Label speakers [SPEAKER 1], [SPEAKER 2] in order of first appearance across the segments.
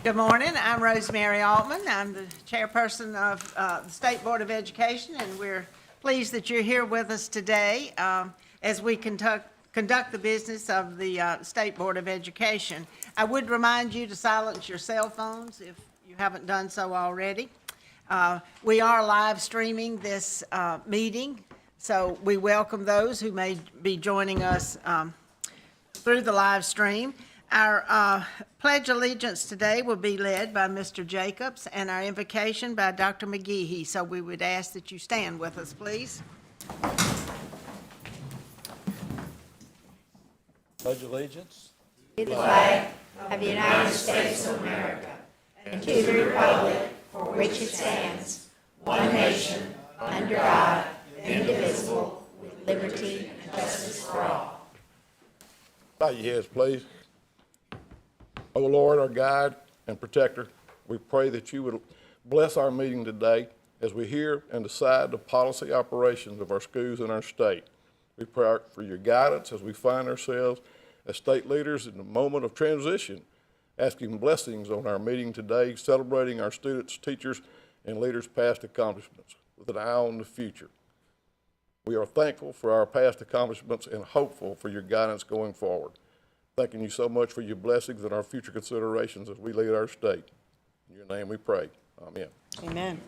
[SPEAKER 1] Good morning. I'm Rosemary Altman. I'm the chairperson of the State Board of Education, and we're pleased that you're here with us today as we conduct the business of the State Board of Education. I would remind you to silence your cell phones if you haven't done so already. We are live streaming this meeting, so we welcome those who may be joining us through the live stream. Our Pledge of Allegiance today will be led by Mr. Jacobs and our invocation by Dr. McGehee. So we would ask that you stand with us, please.
[SPEAKER 2] Pledge allegiance
[SPEAKER 3] To the flag of the United States of America and to the republic for which it stands, one nation, under God, indivisible, with liberty and justice for all.
[SPEAKER 2] Bow your heads, please. O Lord, our guide and protector, we pray that you would bless our meeting today as we hear and decide the policy operations of our schools and our state. We pray for your guidance as we find ourselves as state leaders in the moment of transition, asking blessings on our meeting today, celebrating our students, teachers, and leaders' past accomplishments with an eye on the future. We are thankful for our past accomplishments and hopeful for your guidance going forward. Thanking you so much for your blessings and our future considerations as we lead our state. In your name we pray. Amen.
[SPEAKER 1] Amen.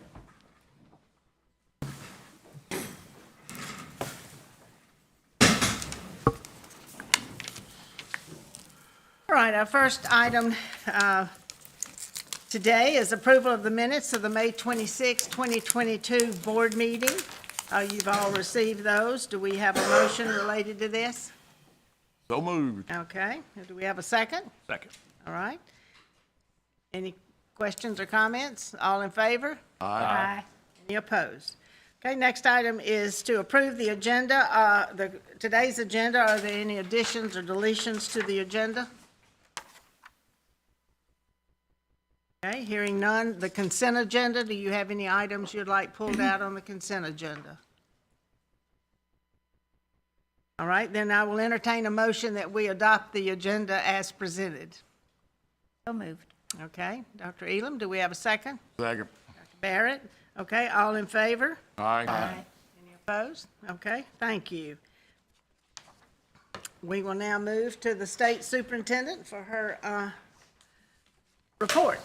[SPEAKER 1] All right, our first item today is approval of the minutes of the May 26, 2022 board meeting. You've all received those. Do we have a motion related to this?
[SPEAKER 2] So moved.
[SPEAKER 1] Okay, do we have a second?
[SPEAKER 2] Second.
[SPEAKER 1] All right. Any questions or comments? All in favor?
[SPEAKER 3] Aye.
[SPEAKER 1] Any opposed? Okay, next item is to approve the agenda, today's agenda. Are there any additions or deletions to the agenda? Okay, hearing none. The consent agenda, do you have any items you'd like pulled out on the consent agenda? All right, then I will entertain a motion that we adopt the agenda as presented.
[SPEAKER 3] So moved.
[SPEAKER 1] Okay, Dr. Elam, do we have a second?
[SPEAKER 2] Second.
[SPEAKER 1] Dr. Barrett? Okay, all in favor?
[SPEAKER 2] Aye.
[SPEAKER 1] Any opposed? Okay, thank you. We will now move to the state superintendent for her report.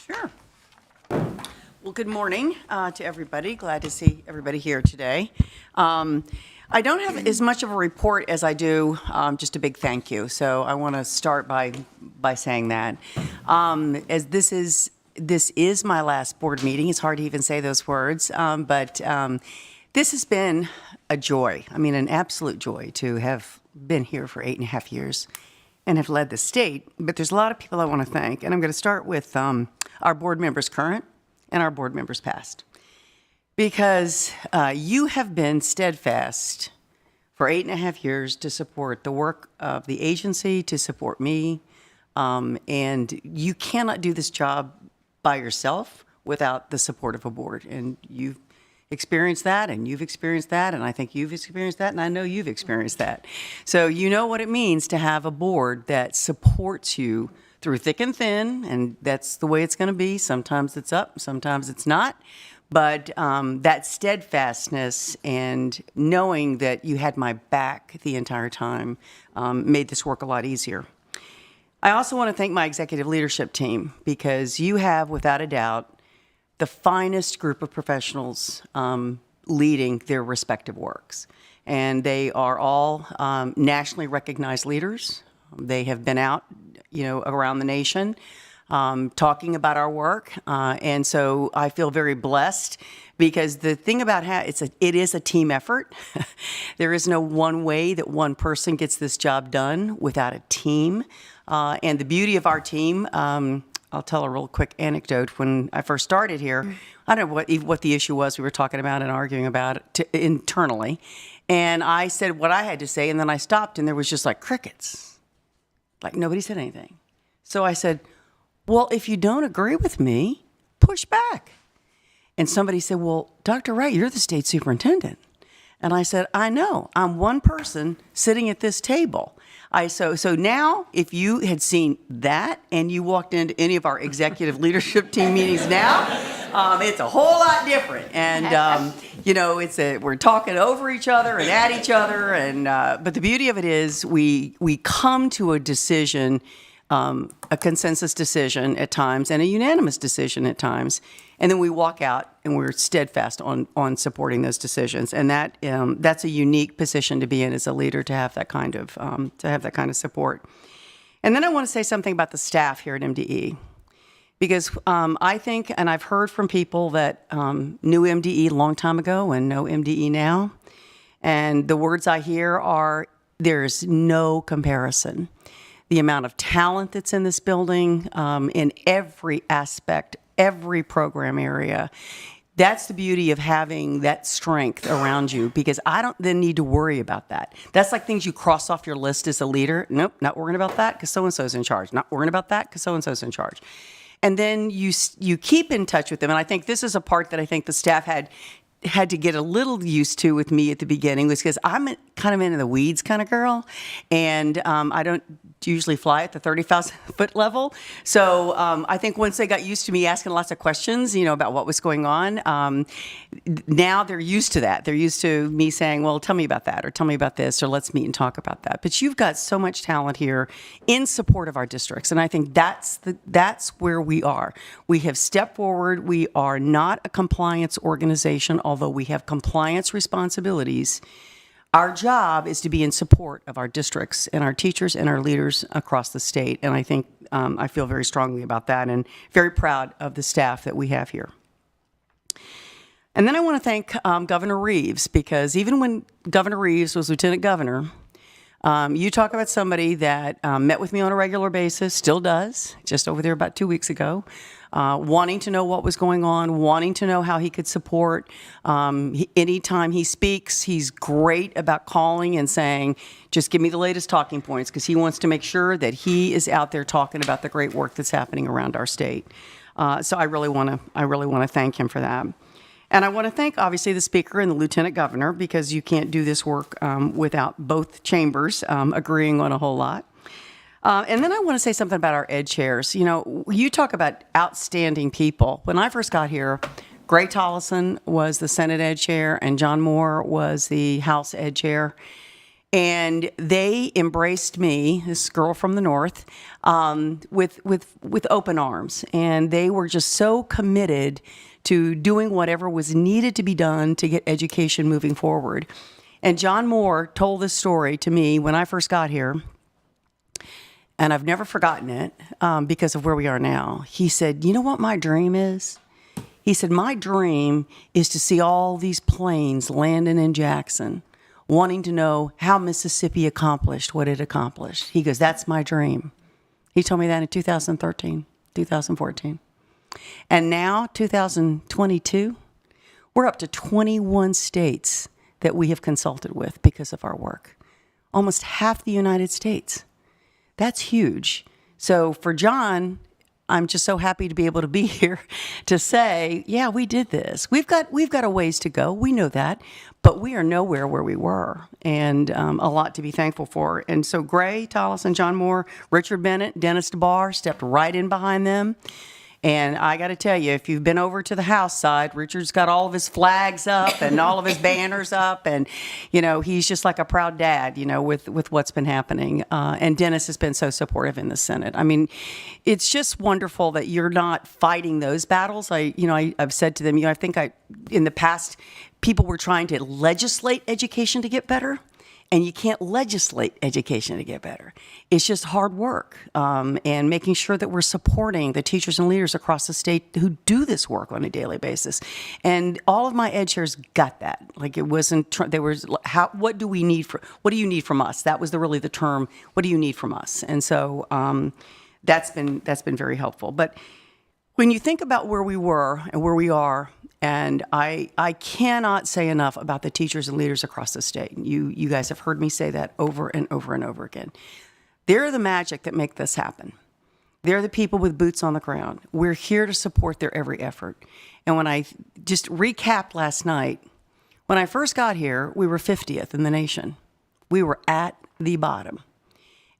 [SPEAKER 4] Sure. Well, good morning to everybody. Glad to see everybody here today. I don't have as much of a report as I do just a big thank you. So I want to start by saying that. As this is my last board meeting. It's hard to even say those words, but this has been a joy. I mean, an absolute joy to have been here for 8.5 years and have led the state. But there's a lot of people I want to thank, and I'm going to start with our board members current and our board members past. Because you have been steadfast for 8.5 years to support the work of the agency, to support me, and you cannot do this job by yourself without the support of a board. And you've experienced that, and you've experienced that, and I think you've experienced that, and I know you've experienced that. So you know what it means to have a board that supports you through thick and thin, and that's the way it's going to be. Sometimes it's up, sometimes it's not. But that steadfastness and knowing that you had my back the entire time made this work a lot easier. I also want to thank my executive leadership team because you have, without a doubt, the finest group of professionals leading their respective works. And they are all nationally recognized leaders. They have been out, around the nation. Talking about our work, and so I feel very blessed because the thing about it is a team effort. There is no one way that one person gets this job done without a team, and the beauty of our team. I'll tell a real quick anecdote. When I first started here, I don't know what the issue was we were talking about and arguing about it internally, and I said what I had to say, and then I stopped, and there was just like crickets, like nobody said anything. So I said, well, if you don't agree with me, push back. And somebody said, well, Dr. Wright, you're the state superintendent. And I said, I know, I'm one person sitting at this table. So now, if you had seen that and you walked into any of our executive leadership team meetings now, it's a whole lot different. And, we're talking over each other and at each other. And, but the beauty of it is we come to a decision, a consensus decision at times and a unanimous decision at times. And then we walk out and we're steadfast on supporting those decisions. And that's a unique position to be in as a leader, to have that kind of support. And then I want to say something about the staff here at MDE. Because I think, and I've heard from people that knew MDE a long time ago and know MDE now, and the words I hear are, there's no comparison. The amount of talent that's in this building, in every aspect, every program area. That's the beauty of having that strength around you, because I don't then need to worry about that. That's like things you cross off your list as a leader. Nope, not worrying about that because so-and-so's in charge. Not worrying about that because so-and-so's in charge. And then you keep in touch with them. And I think this is a part that I think the staff had to get a little used to with me at the beginning, was because I'm kind of in the weeds kind of girl, and I don't usually fly at the 30,000-foot level. So I think once they got used to me asking lots of questions, about what was going on, now they're used to that. They're used to me saying, well, tell me about that, or tell me about this, or let's meet and talk about that. But you've got so much talent here in support of our districts, and I think that's where we are. We have stepped forward. We are not a compliance organization, although we have compliance responsibilities. Our job is to be in support of our districts and our teachers and our leaders across the state. And I think I feel very strongly about that, and very proud of the staff that we have here. And then I want to thank Governor Reeves, because even when Governor Reeves was Lieutenant Governor, you talk about somebody that met with me on a regular basis, still does, just over there about 2 weeks ago, wanting to know what was going on, wanting to know how he could support. Anytime he speaks, he's great about calling and saying, just give me the latest talking points, because he wants to make sure that he is out there talking about the great work that's happening around our state. So I really want to thank him for that. And I want to thank, obviously, the Speaker and the Lieutenant Governor, because you can't do this work without both chambers agreeing on a whole lot. And then I want to say something about our ed chairs. You talk about outstanding people. When I first got here, Gray Tollison was the Senate ed chair, and John Moore was the House ed chair. And they embraced me, this girl from the North, with open arms. And they were just so committed to doing whatever was needed to be done to get education moving forward. And John Moore told this story to me when I first got here, and I've never forgotten it because of where we are now. He said, you know what my dream is? He said, my dream is to see all these planes landing in Jackson, wanting to know how Mississippi accomplished what it accomplished. He goes, that's my dream. He told me that in 2013, 2014. And now, 2022, we're up to 21 states that we have consulted with because of our work. Almost half the United States. That's huge. So for John, I'm just so happy to be able to be here to say, yeah, we did this. We've got a ways to go. We know that, but we are nowhere where we were, and a lot to be thankful for. And so Gray Tollison, John Moore, Richard Bennett, Dennis DeBar stepped right in behind them. And I got to tell you, if you've been over to the House side, Richard's got all of his flags up and all of his banners up, and he's just like a proud dad, with what's been happening. And Dennis has been so supportive in the Senate. I mean, it's just wonderful that you're not fighting those battles. I've said to them, I think in the past, people were trying to legislate education to get better. And you can't legislate education to get better. It's just hard work, and making sure that we're supporting the teachers and leaders across the state who do this work on a daily basis. And all of my ed chairs got that. Like, it wasn't, there was, what do you need from us? That was really the term, what do you need from us? And so that's been very helpful. But when you think about where we were and where we are, and I cannot say enough about the teachers and leaders across the state. You guys have heard me say that over and over and over again. They're the magic that make this happen. They're the people with boots on the ground. We're here to support their every effort. And when I just recapped last night When I first got here, we were 50th in the nation. We were at the bottom.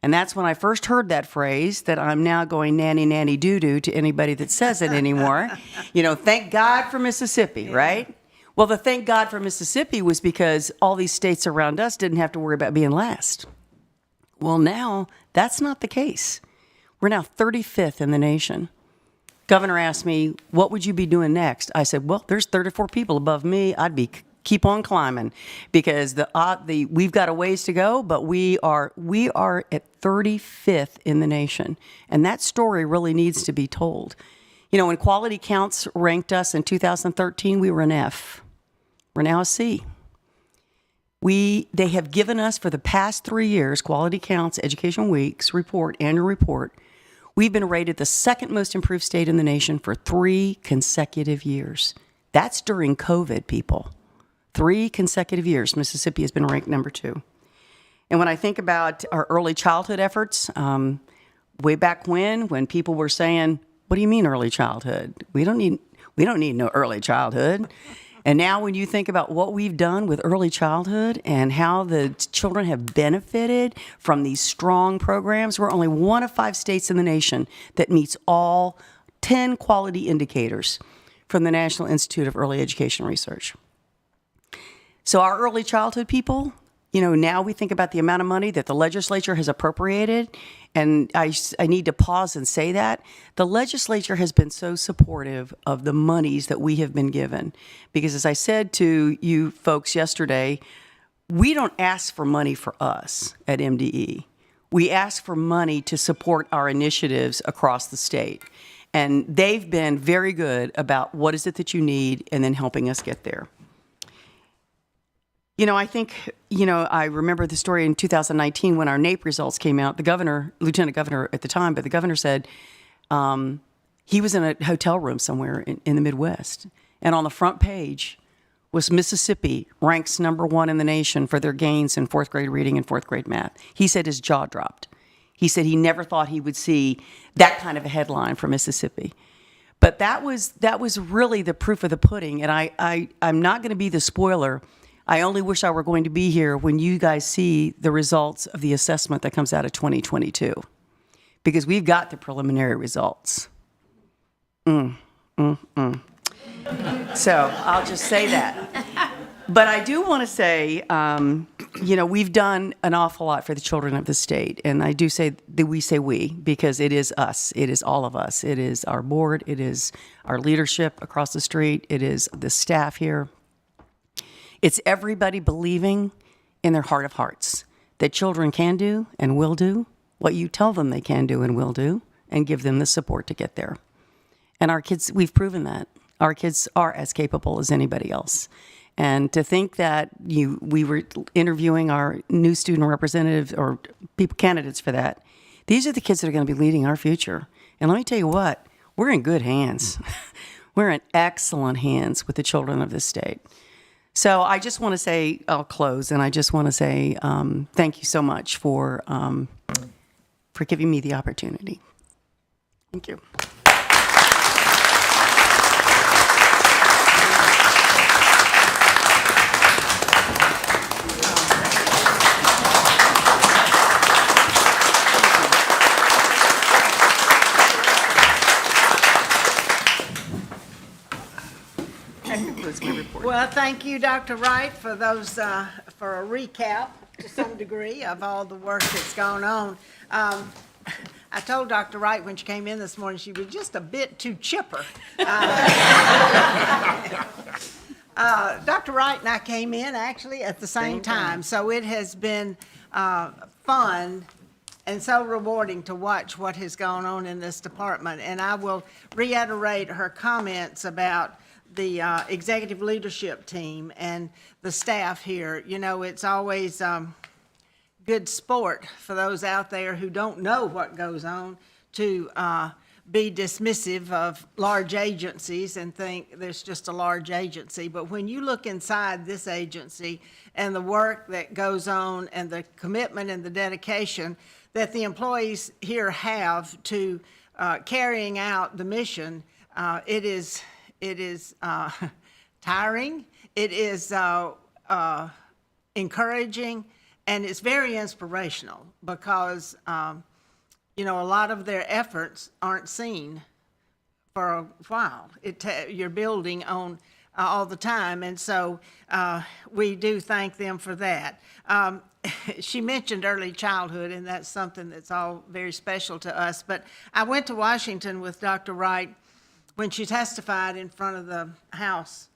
[SPEAKER 4] And that's when I first heard that phrase that I'm now going nanny, nanny, doo-doo to anybody that says it anymore. Thank God for Mississippi, right? Well, the thank God for Mississippi was because all these states around us didn't have to worry about being last. Well, now that's not the case. We're now 35th in the nation. Governor asked me, what would you be doing next? I said, well, there's 34 people above me. I'd be keep on climbing because we've got a ways to go, but we are at 35th in the nation. And that story really needs to be told. When Quality Counts ranked us in 2013, we were an F. We're now a C. They have given us for the past 3 years, Quality Counts Education Week's annual report, we've been rated the second most improved state in the nation for 3 consecutive years. That's during COVID, people. 3 consecutive years, Mississippi has been ranked number 2. And when I think about our early childhood efforts, way back when people were saying, what do you mean early childhood? We don't need no early childhood. And now when you think about what we've done with early childhood and how the children have benefited from these strong programs, we're only one of 5 states in the nation that meets all 10 quality indicators from the National Institute of Early Education Research. So our early childhood people, now we think about the amount of money that the legislature has appropriated, and I need to pause and say that. The legislature has been so supportive of the monies that we have been given. Because as I said to you folks yesterday, we don't ask for money for us at MDE. We ask for money to support our initiatives across the state. And they've been very good about what is it that you need and then helping us get there. I think, I remember the story in 2019 when our NAEP results came out. The governor, lieutenant governor at the time, but the governor said he was in a hotel room somewhere in the Midwest. And on the front page was Mississippi ranks number 1 in the nation for their gains in 4th grade reading and 4th grade math. He said his jaw dropped. He said he never thought he would see that kind of a headline for Mississippi. But that was really the proof of the pudding. And I'm not going to be the spoiler. I only wish I were going to be here when you guys see the results of the assessment that comes out of 2022, because we've got the preliminary results. So I'll just say that. But I do want to say, we've done an awful lot for the children of the state. And I do say that we say we, because it is us. It is all of us. It is our board. It is our leadership across the street. It is the staff here. It's everybody believing in their heart of hearts that children can do and will do what you tell them they can do and will do, and give them the support to get there. And our kids, we've proven that. Our kids are as capable as anybody else. And to think that we were interviewing our new student representative or candidates for that, these are the kids that are going to be leading our future. And let me tell you what, we're in good hands. We're in excellent hands with the children of this state. So I just want to say, I'll close, and I just want to say thank you so much for giving me the opportunity. Thank you.
[SPEAKER 1] Well, thank you, Dr. Wright, for those, for a recap to some degree of all the work that's gone on. I told Dr. Wright when she came in this morning, she was just a bit too chipper. Dr. Wright and I came in actually at the same time, so it has been fun and so rewarding to watch what has gone on in this department. And I will reiterate her comments about the executive leadership team and the staff here. It's always good sport for those out there who don't know what goes on to be dismissive of large agencies and think there's just a large agency. But when you look inside this agency and the work that goes on and the commitment and the dedication that the employees here have to carrying out the mission, it is tiring. It is encouraging, and it's very inspirational because, you know, a lot of their efforts aren't seen for a while. You're building on all the time, and so we do thank them for that. She mentioned early childhood, and that's something that's all very special to us. But I went to Washington with Dr. Wright when she testified in front of the House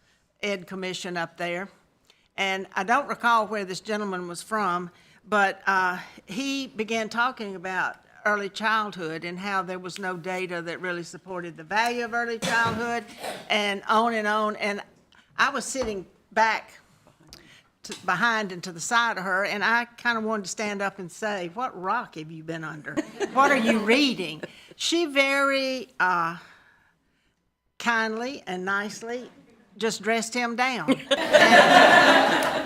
[SPEAKER 1] Ed Commission up there. And I don't recall where this gentleman was from, but he began talking about early childhood and how there was no data that really supported the value of early childhood, and on and on. And I was sitting back behind and to the side of her, and I kind of wanted to stand up and say, what rock have you been under? What are you reading? She very kindly and nicely just dressed him down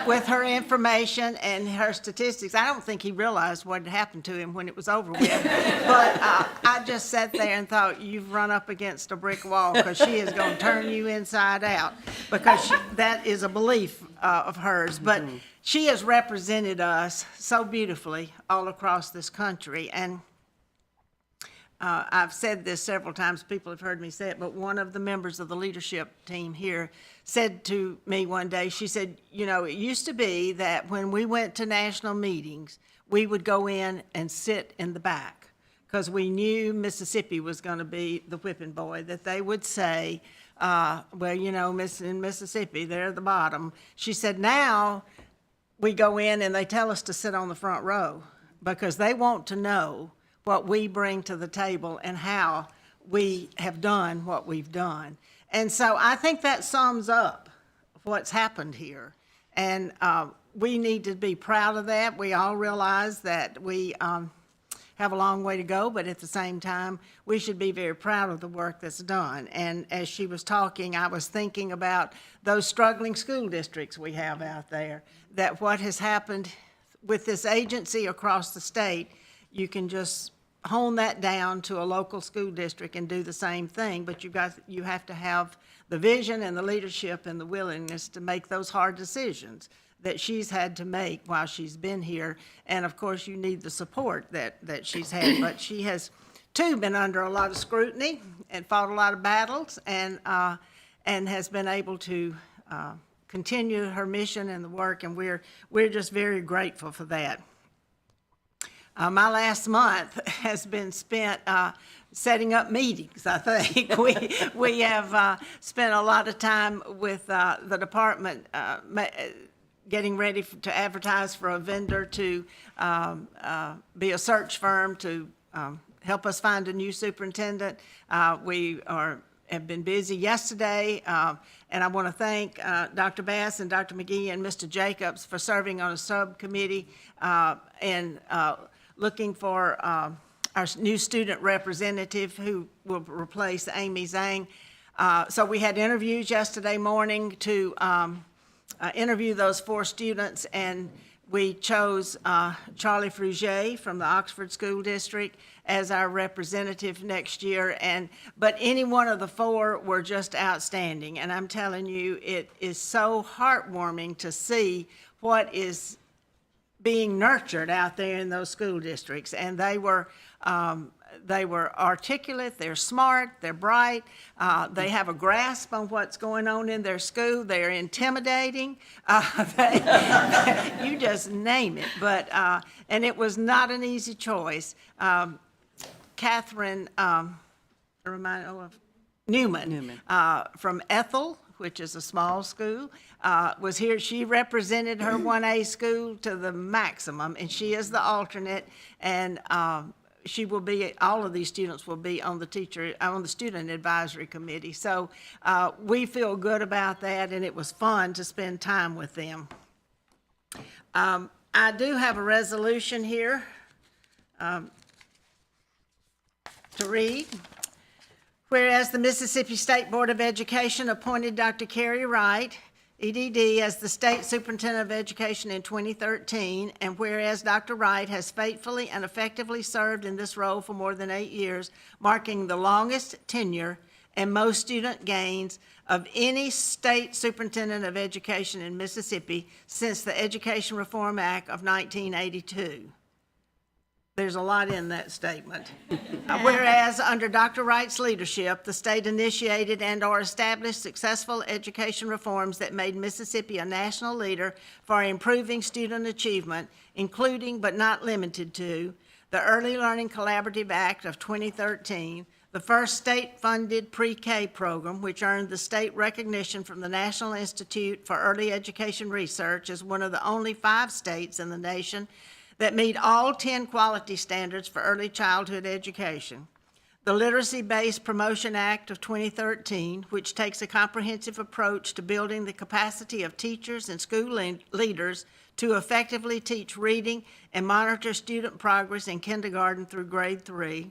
[SPEAKER 1] with her information and her statistics. I don't think he realized what had happened to him when it was over with. But I just sat there and thought, you've run up against a brick wall, because she is going to turn you inside out, because that is a belief of hers. But she has represented us so beautifully all across this country. And I've said this several times, people have heard me say it, but one of the members of the leadership team here said to me one day, she said, you know, it used to be that when we went to national meetings, we would go in and sit in the back, because we knew Mississippi was going to be the whipping boy, that they would say, well, you know, in Mississippi, they're at the bottom. She said, now we go in and they tell us to sit on the front row, because they want to know what we bring to the table and how we have done what we've done. And so I think that sums up what's happened here. And we need to be proud of that. We all realize that we have a long way to go, but at the same time, we should be very proud of the work that's done. And as she was talking, I was thinking about those struggling school districts we have out there, that what has happened with this agency across the state, you can just hone that down to a local school district and do the same thing, but you have to have the vision and the leadership and the willingness to make those hard decisions that she's had to make while she's been here. And of course, you need the support that she's had, but she has too been under a lot of scrutiny and fought a lot of battles, and has been able to continue her mission and the work, and we're just very grateful for that. My last month has been spent setting up meetings, I think. We have spent a lot of time with the department getting ready to advertise for a vendor to be a search firm to help us find a new superintendent. We have been busy yesterday, and I want to thank Dr. Bass and Dr. McGee and Mr. Jacobs for serving on a subcommittee and looking for our new student representative who will replace Amy Zhang. So we had interviews yesterday morning to interview those 4 students, and we chose Charlie Frugier from the Oxford School District as our representative next year. But any one of the 4 were just outstanding, and I'm telling you, it is so heartwarming to see what is being nurtured out there in those school districts. And they were articulate, they're smart, they're bright, they have a grasp on what's going on in their school, they're intimidating, you just name it. But, and it was not an easy choice. Catherine, Newman. From Ethel, which is a small school, was here. She represented her 1A school to the maximum, and she is the alternate, and she will be, all of these students will be on the student advisory committee. So we feel good about that, and it was fun to spend time with them. I do have a resolution here to read. Whereas the Mississippi State Board of Education appointed Dr. Carrie Wright, EDD, as the State Superintendent of Education in 2013, and whereas Dr. Wright has faithfully and effectively served in this role for more than 8 years, marking the longest tenure and most student gains of any state superintendent of education in Mississippi since the Education Reform Act of 1982. There's a lot in that statement. Whereas, under Dr. Wright's leadership, the state initiated and/or established successful education reforms that made Mississippi a national leader for improving student achievement, including but not limited to the Early Learning Collaborative Act of 2013, the first state-funded pre-K program, which earned the state recognition from the National Institute for Early Education Research as one of the only 5 states in the nation that meet all 10 quality standards for early childhood education. The Literacy-Based Promotion Act of 2013, which takes a comprehensive approach to building the capacity of teachers and school leaders to effectively teach reading and monitor student progress in kindergarten through grade 3.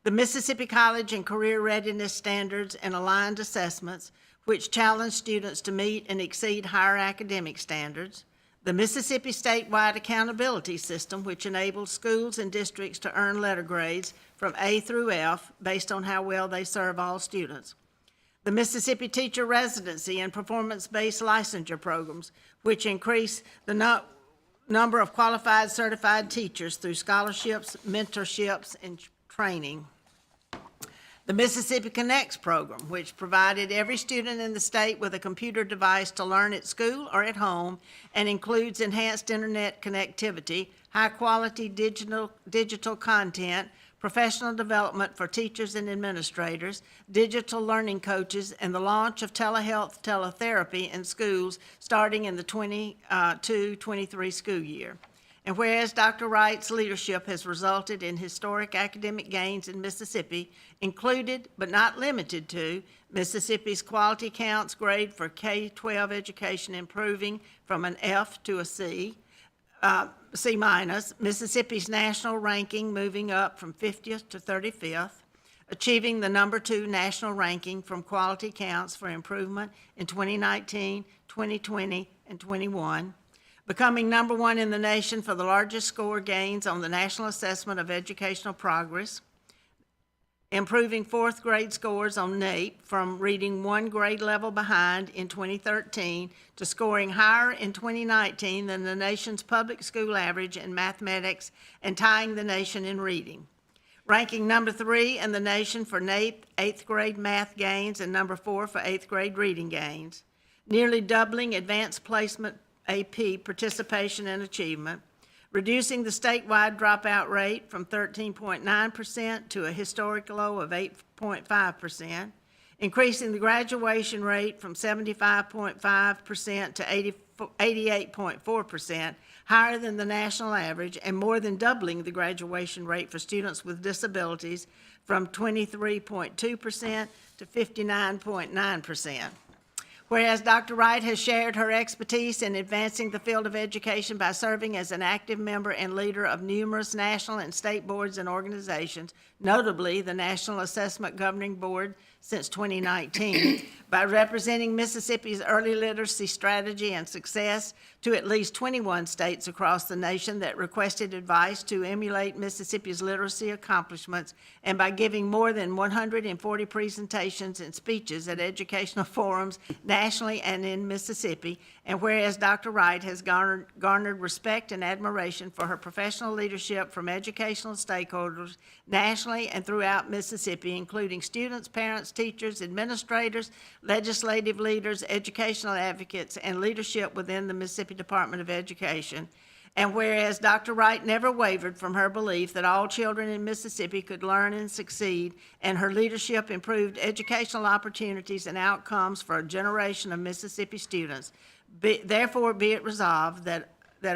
[SPEAKER 1] The Mississippi College and Career Readiness Standards and Aligned Assessments, which challenge students to meet and exceed higher academic standards. The Mississippi Statewide Accountability System, which enables schools and districts to earn letter grades from A through F based on how well they serve all students. The Mississippi Teacher Residency and Performance-Based Licensure Programs, which increase the number of qualified certified teachers through scholarships, mentorships, and training. The Mississippi Connects program, which provided every student in the state with a computer device to learn at school or at home, and includes enhanced internet connectivity, high-quality digital content, professional development for teachers and administrators, digital learning coaches, and the launch of telehealth teletherapy in schools starting in the 22-23 school year. And whereas Dr. Wright's leadership has resulted in historic academic gains in Mississippi, included but not limited to Mississippi's Quality Counts grade for K-12 education improving from an F to a C, C-, Mississippi's national ranking moving up from 50th to 35th, achieving the number 2 national ranking from Quality Counts for improvement in 2019, 2020, and 21, becoming number 1 in the nation for the largest score gains on the National Assessment of Educational Progress, improving 4th grade scores on NAEP from reading 1 grade level behind in 2013 to scoring higher in 2019 than the nation's public school average in mathematics and tying the nation in reading, ranking number 3 in the nation for NAEP 8th grade math gains and number 4 for 8th grade reading gains, nearly doubling advanced placement AP participation and achievement, reducing the statewide dropout rate from 13.9% to a historic low of 8.5%, increasing the graduation rate from 75.5% to 88.4%, higher than the national average, and more than doubling the graduation rate for students with disabilities from 23.2% to 59.9%. Whereas Dr. Wright has shared her expertise in advancing the field of education by serving as an active member and leader of numerous national and state boards and organizations, notably the National Assessment Governing Board since 2019, by representing Mississippi's early literacy strategy and success to at least 21 states across the nation that requested advice to emulate Mississippi's literacy accomplishments, and by giving more than 140 presentations and speeches at educational forums nationally and in Mississippi, and whereas Dr. Wright has garnered respect and admiration for her professional leadership from educational stakeholders nationally and throughout Mississippi, including students, parents, teachers, administrators, legislative leaders, educational advocates, and leadership within the Mississippi Department of Education. And whereas Dr. Wright never wavered from her belief that all children in Mississippi could learn and succeed, and her leadership improved educational opportunities and outcomes for a generation of Mississippi students, therefore be it resolved that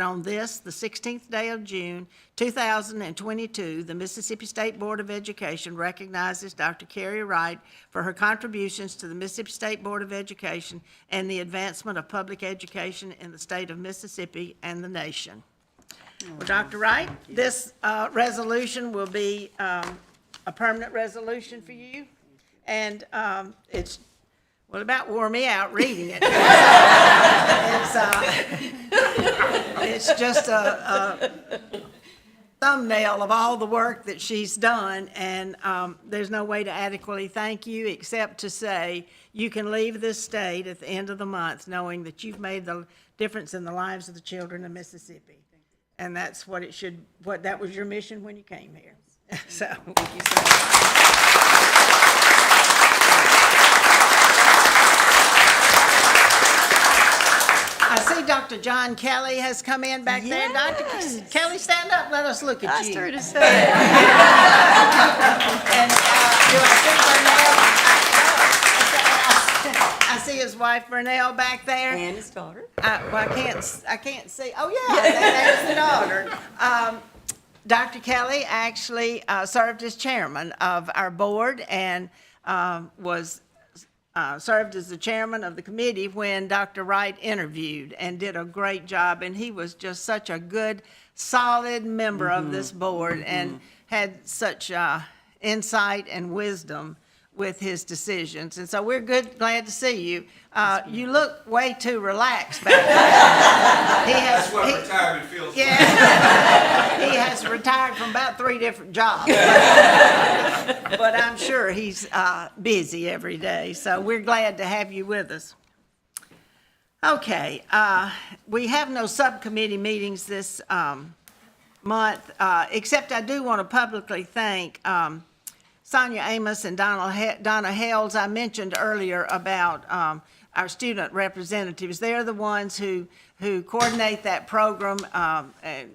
[SPEAKER 1] on this, the 16th day of June, 2022, the Mississippi State Board of Education recognizes Dr. Carrie Wright for her contributions to the Mississippi State Board of Education and the advancement of public education in the state of Mississippi and the nation. Well, Dr. Wright, this resolution will be a permanent resolution for you, and it's, well, about wore me out reading it. It's just thumbnail of all the work that she's done, and there's no way to adequately thank you except to say you can leave this state at the end of the month knowing that you've made the difference in the lives of the children of Mississippi. And that's what it should, that was your mission when you came here. So, thank you so much. I see Dr. John Kelly has come in back there. Dr. Kelly, stand up, let us look at
[SPEAKER 4] Asked
[SPEAKER 1] you.
[SPEAKER 4] her to say it.
[SPEAKER 1] And do I see Burnell? I see his wife Burnell back there.
[SPEAKER 4] And his daughter.
[SPEAKER 1] Well, I can't see. Oh, yeah, there's the daughter. Dr. Kelly actually served as chairman of our board and served as the chairman of the committee when Dr. Wright interviewed and did a great job. And he was just such a good, solid member of this board and had such insight and wisdom with his decisions. And so we're glad to see you. You look way too relaxed back there.
[SPEAKER 5] That's what retirement feels like.
[SPEAKER 1] Yeah. He has retired from about 3 different jobs. But I'm sure he's busy every day, so we're glad to have you with us. Okay, we have no subcommittee meetings this month, except I do want to publicly thank Sonia Amos and Donna Hales. I mentioned earlier about our student representatives. They're the ones who coordinate that program and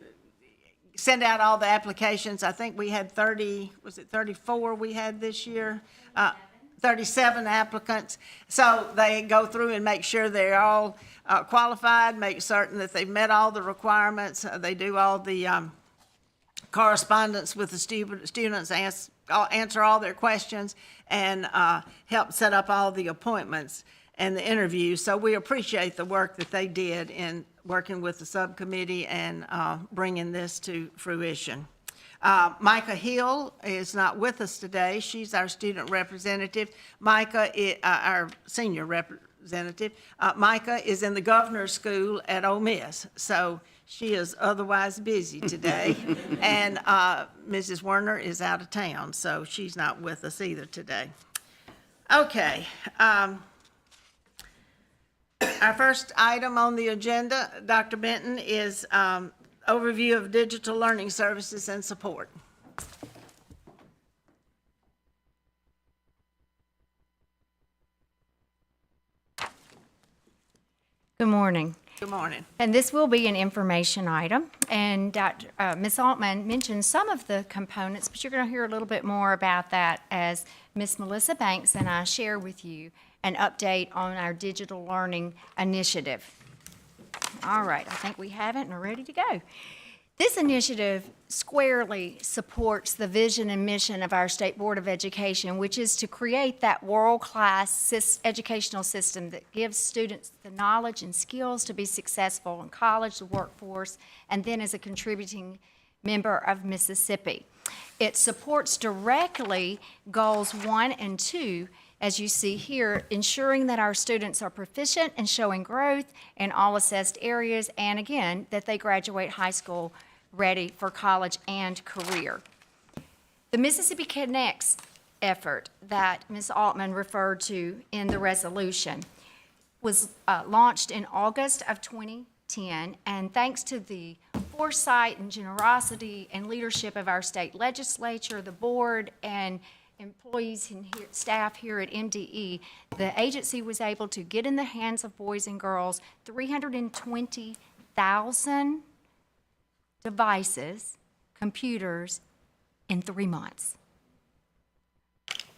[SPEAKER 1] send out all the applications. I think we had 34 we had this year? 37 applicants. So they go through and make sure they're all qualified, make certain that they've met all the requirements. They do all the correspondence with the students, answer all their questions, and help set up all the appointments and the interviews. So we appreciate the work that they did in working with the subcommittee and bringing this to fruition. Micah Hill is not with us today. She's our student representative. Micah, our senior representative. Micah is in the governor's school at Ole Miss, so she is otherwise busy today. And Mrs. Werner is out of town, so she's not with us either today. Okay. Our first item on the agenda, Dr. Benton, is overview of digital learning services and support.
[SPEAKER 6] Good morning.
[SPEAKER 1] Good morning.
[SPEAKER 6] And this will be an information item. And Ms. Altman mentioned some of the components, but you're going to hear a little bit more about that as Ms. Melissa Banks and I share with you an update on our digital learning initiative. All right, I think we have it and are ready to go. This initiative squarely supports the vision and mission of our State Board of Education, which is to create that world-class educational system that gives students the knowledge and skills to be successful in college, the workforce, and then as a contributing member of Mississippi. It supports directly goals 1 and 2, as you see here, ensuring that our students are proficient and showing growth in all assessed areas, and again, that they graduate high school ready for college and career. The Mississippi Connects effort that Ms. Altman referred to in the resolution was launched in August of 2010, and thanks to the foresight and generosity and leadership of our state legislature, the board, and employees and staff here at MDE, the agency was able to get in the hands of boys and girls 320,000 devices, computers, in 3 months.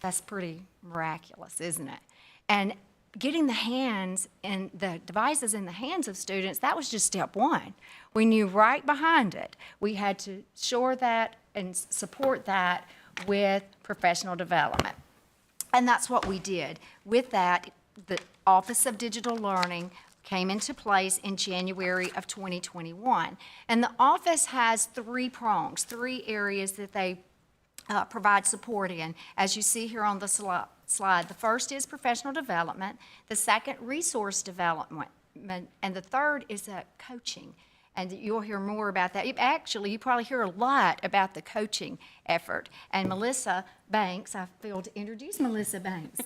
[SPEAKER 6] That's pretty miraculous, isn't it? And getting the devices in the hands of students, that was just step 1. We knew right behind it, we had to shore that and support that with professional development. And that's what we did. With that, the Office of Digital Learning came into place in January of 2021. And the office has 3 prongs, 3 areas that they provide support in. As you see here on the slide, the first is professional development, the second, resource development, and the third is coaching. And you'll hear more about that. Actually, you probably hear a lot about the coaching effort. And Melissa Banks, I failed to introduce Melissa Banks,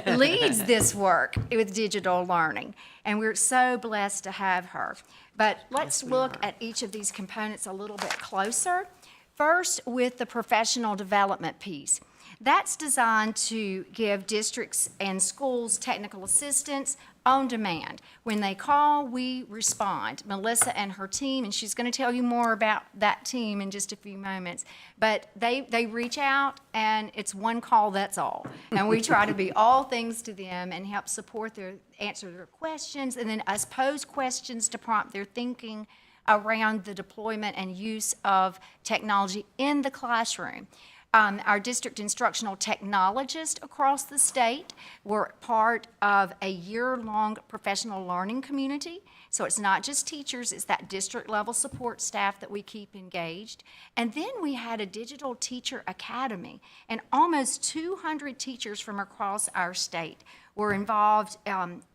[SPEAKER 6] leads this work with digital learning. And we're so blessed to have her. But let's look at each of these components a little bit closer. First, with the professional development piece. That's designed to give districts and schools technical assistance on demand. When they call, we respond. Melissa and her team, and she's going to tell you more about that team in just a few moments, but they reach out, and it's one call, that's all. And we try to be all things to them and help support their, answer their questions, and then us pose questions to prompt their thinking around the deployment and use of technology in the classroom. Our district instructional technologists across the state were part of a year-long professional learning community. So it's not just teachers, it's that district-level support staff that we keep engaged. And then we had a digital teacher academy, and almost 200 teachers from across our state were involved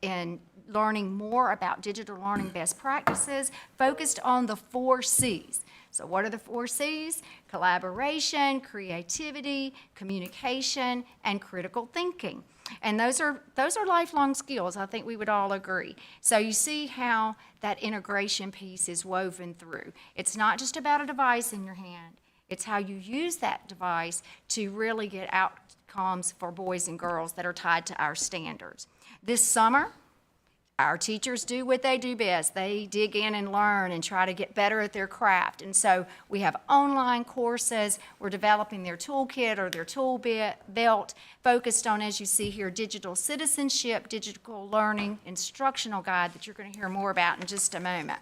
[SPEAKER 6] in learning more about digital learning best practices, focused on the 4 C's. So what are the 4 C's? Collaboration, creativity, communication, and critical thinking. And those are lifelong skills. I think we would all agree. So you see how that integration piece is woven through. It's not just about a device in your hand. It's how you use that device to really get outcomes for boys and girls that are tied to our standards. This summer, our teachers do what they do best. They dig in and learn and try to get better at their craft. And so we have online courses. We're developing their toolkit or their tool belt focused on, as you see here, digital citizenship, digital learning, instructional guide that you're going to hear more about in just a moment.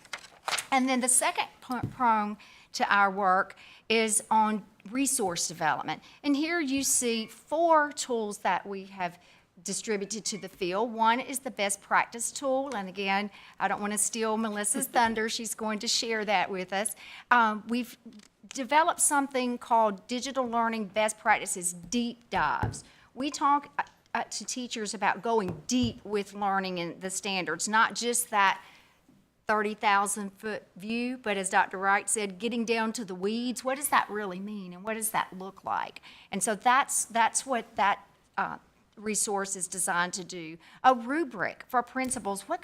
[SPEAKER 6] And then the second prong to our work is on resource development. And here you see 4 tools that we have distributed to the field. One is the best practice tool, and again, I don't want to steal Melissa's thunder. She's going to share that with us. We've developed something called Digital Learning Best Practices Deep Dives. We talk to teachers about going deep with learning and the standards, not just that 30,000-foot view, but as Dr. Wright said, getting down to the weeds. What does that really mean, and what does that look like? And so that's what that resource is designed to do. A rubric for principals. What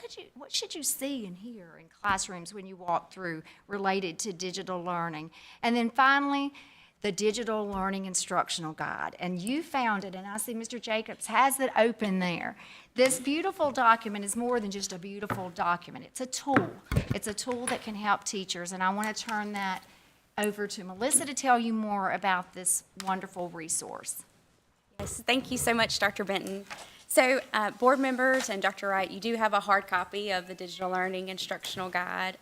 [SPEAKER 6] should you see and hear in classrooms when you walk through related to digital learning? And then finally, the Digital Learning Instructional Guide. And you found it, and I see Mr. Jacobs has it open there. This beautiful document is more than just a beautiful document. It's a tool. It's a tool that can help teachers, and I want to turn that over to Melissa to tell you more about this wonderful resource.
[SPEAKER 5] Yes, thank you so much, Dr. Benton. So, board members and Dr. Wright, you do have a hard copy of the Digital Learning Instructional Guide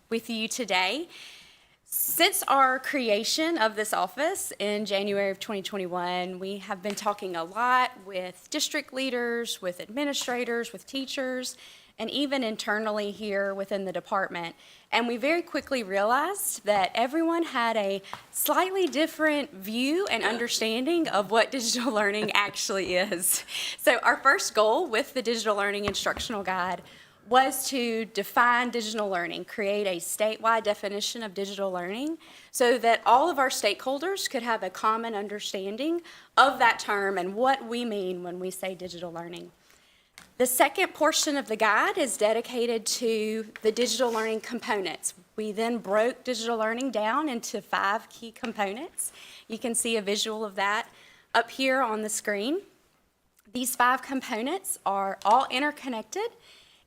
[SPEAKER 5] with you today. Since our creation of this office in January of 2021, we have been talking a lot with district leaders, with administrators, with teachers, and even internally here within the department. And we very quickly realized that everyone had a slightly different view and understanding of what digital learning actually is. So our first goal with the Digital Learning Instructional Guide was to define digital learning, create a statewide definition of digital learning so that all of our stakeholders could have a common understanding of that term and what we mean when we say digital learning. The second portion of the guide is dedicated to the digital learning components. We then broke digital learning down into 5 key components. You can see a visual of that up here on the screen. These 5 components are all interconnected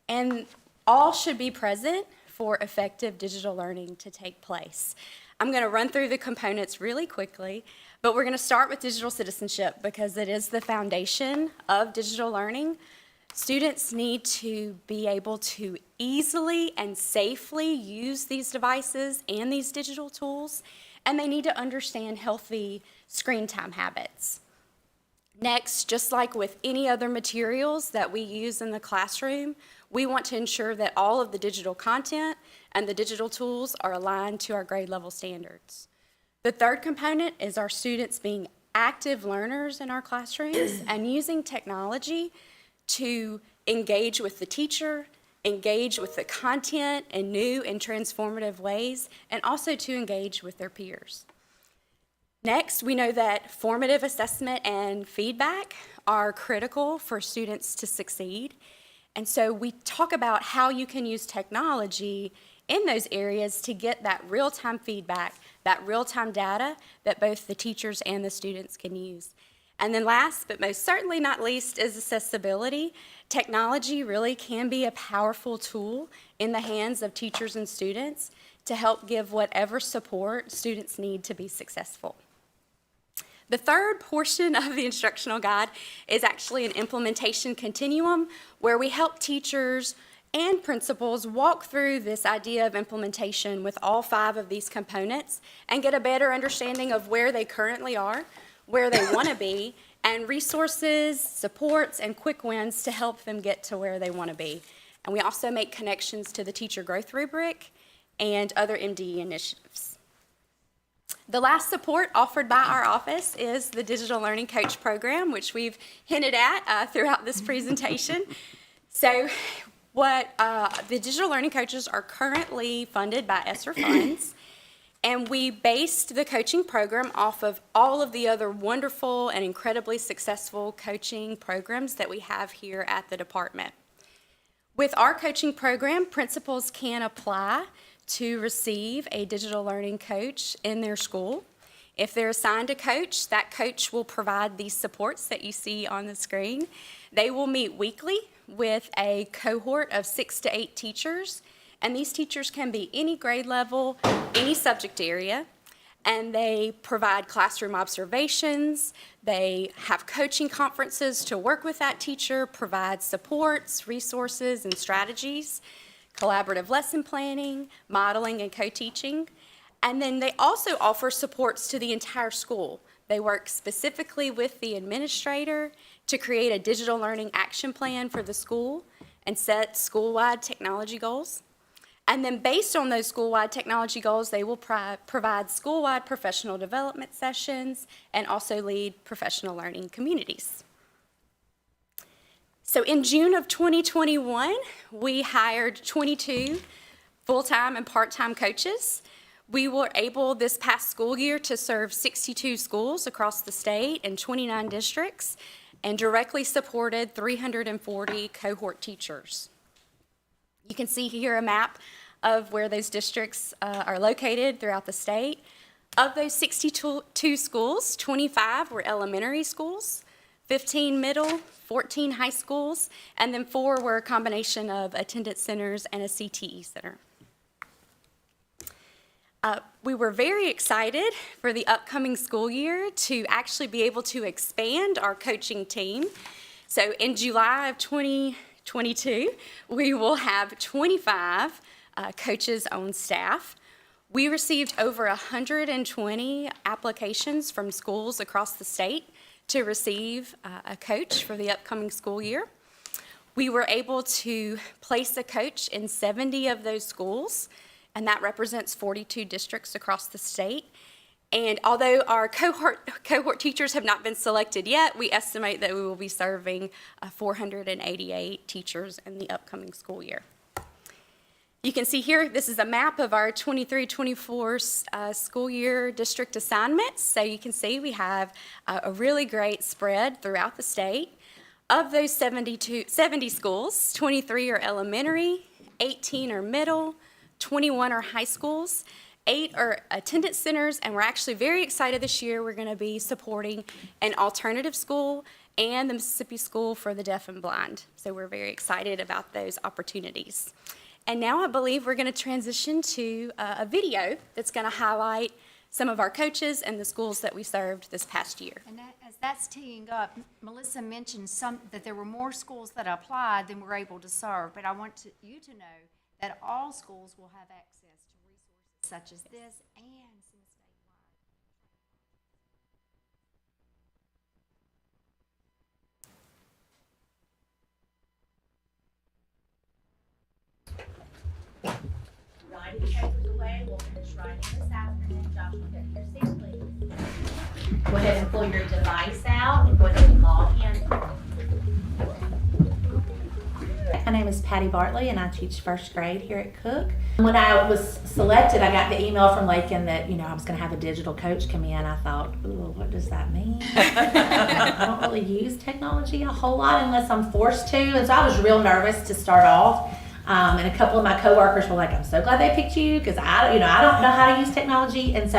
[SPEAKER 5] and all should be present for effective digital learning to take place. I'm going to run through the components really quickly, but we're going to start with digital citizenship because it is the foundation of digital learning. Students need to be able to easily and safely use these devices and these digital tools, and they need to understand healthy screen time habits. Next, just like with any other materials that we use in the classroom, we want to ensure that all of the digital content and the digital tools are aligned to our grade level standards. The third component is our students being active learners in our classrooms and using technology to engage with the teacher engage with the content in new and transformative ways, and also to engage with their peers. Next, we know that formative assessment and feedback are critical for students to succeed. And so we talk about how you can use technology in those areas to get that real-time feedback, that real-time data that both the teachers and the students can use. And then last, but most certainly not least, is accessibility. Technology really can be a powerful tool in the hands of teachers and students to help give whatever support students need to be successful. The third portion of the instructional guide is actually an implementation continuum where we help teachers and principals walk through this idea of implementation with all 5 of these components and get a better understanding of where they currently are, where they want to be, and resources, supports, and quick wins to help them get to where they want to be. And we also make connections to the teacher growth rubric and other MDE initiatives. The last support offered by our office is the Digital Learning Coach Program, which we've hinted at throughout this presentation. So what the Digital Learning Coaches are currently funded by ESSER funds, and we based the coaching program off of all of the other wonderful and incredibly successful coaching programs that we have here at the department. With our coaching program, principals can apply to receive a digital learning coach in their school. If they're assigned a coach, that coach will provide these supports that you see on the screen. They will meet weekly with a cohort of 6 to 8 teachers, and these teachers can be any grade level, any subject area, and they provide classroom observations. They have coaching conferences to work with that teacher, provide supports, resources, and strategies, collaborative lesson planning, modeling, and co-teaching. And then they also offer supports to the entire school. They work specifically with the administrator to create a digital learning action plan for the school and set school-wide technology goals. And then based on those school-wide technology goals, they will provide school-wide professional development sessions and also lead professional learning communities. So in June of 2021, we hired 22 full-time and part-time coaches. We were able this past school year to serve 62 schools across the state and 29 districts and directly supported 340 cohort teachers. You can see here a map of where those districts are located throughout the state. Of those 62 schools, 25 were elementary schools, 15 middle, 14 high schools, and then 4 were a combination of attendance centers and a CTE center. We were very excited for the upcoming school year to actually be able to expand our coaching team. So in July of 2022, we will have 25 coaches on staff. We received over 120 applications from schools across the state to receive a coach for the upcoming school year. We were able to place a coach in 70 of those schools, and that represents 42 districts across the state. And although our cohort teachers have not been selected yet, we estimate that we will be serving 488 teachers in the upcoming school year. You can see here, this is a map of our 23-24 school year district assignments. So you can see we have a really great spread throughout the state. Of those 70 schools, 23 are elementary, 18 are middle, 21 are high schools, 8 are attendance centers, and we're actually very excited this year. We're going to be supporting an alternative school and the Mississippi School for the Deaf and Blind. So we're very excited about those opportunities. And now I believe we're going to transition to a video that's going to highlight some of our coaches and the schools that we served this past year.
[SPEAKER 6] And as that's teeing up, Melissa mentioned that there were more schools that applied than were able to serve, but I want you to know that all schools will have access to resources such as this and some statewide.
[SPEAKER 3] Writing papers away, we'll finish writing this afternoon. Joshua, get your seat, please. Go ahead and pull your device out and go ahead and log in. My name is is Patty Bartley, and I teach first grade here at Cook. When I was selected, I got the email from Lakin that, I was going to have a digital coach come in. I thought, ooh, what does that mean? I don't really use technology a whole lot unless I'm forced to. And so I was real nervous to start off. And a couple of my coworkers were like, I'm so glad they picked you because I don't know how to use technology. And so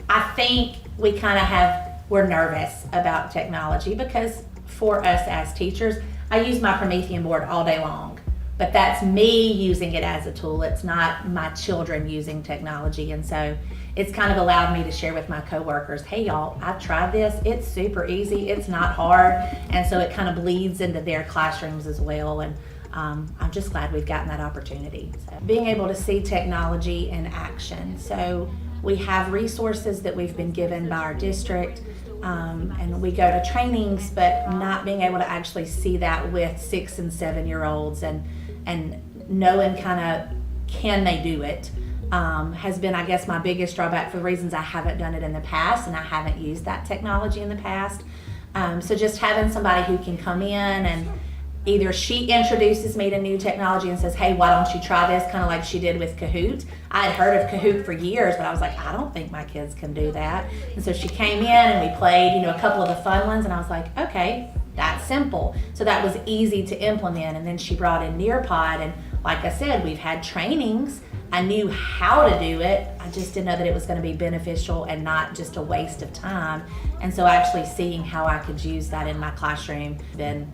[SPEAKER 3] I think we kind of we're nervous about technology because for us as teachers, I use my Promethean board all day long, but that's me using it as a tool. It's not my children using technology. And so it's kind of allowed me to share with my coworkers, hey y'all, I tried this. It's super easy. It's not hard. And so it kind of bleeds into their classrooms as well. And I'm just glad we've gotten that opportunity. So being able to see technology in action. So we have resources that we've been given by our district, and we go to trainings, but not being able to actually see that with 6 and 7 year olds and knowing kind of can they do it has been, I guess, my biggest drawback for the reasons I haven't done it in the past and I haven't used that technology in the past. So just having somebody who can come in and either she introduces me to new technology and says, hey, why don't you try this, kind of like she did with Kahoot. I had heard of Kahoot for years, but I was like, I don't think my kids can do that. And so she came in and we played, a couple of the fun ones, and I was like, okay, that's simple. So that was easy to implement. And then she brought in Nearpod, and like I said, we've had trainings. I knew how to do it. I just didn't know that it was going to be beneficial and not just a waste of time. And so actually seeing how I could use that in my classroom been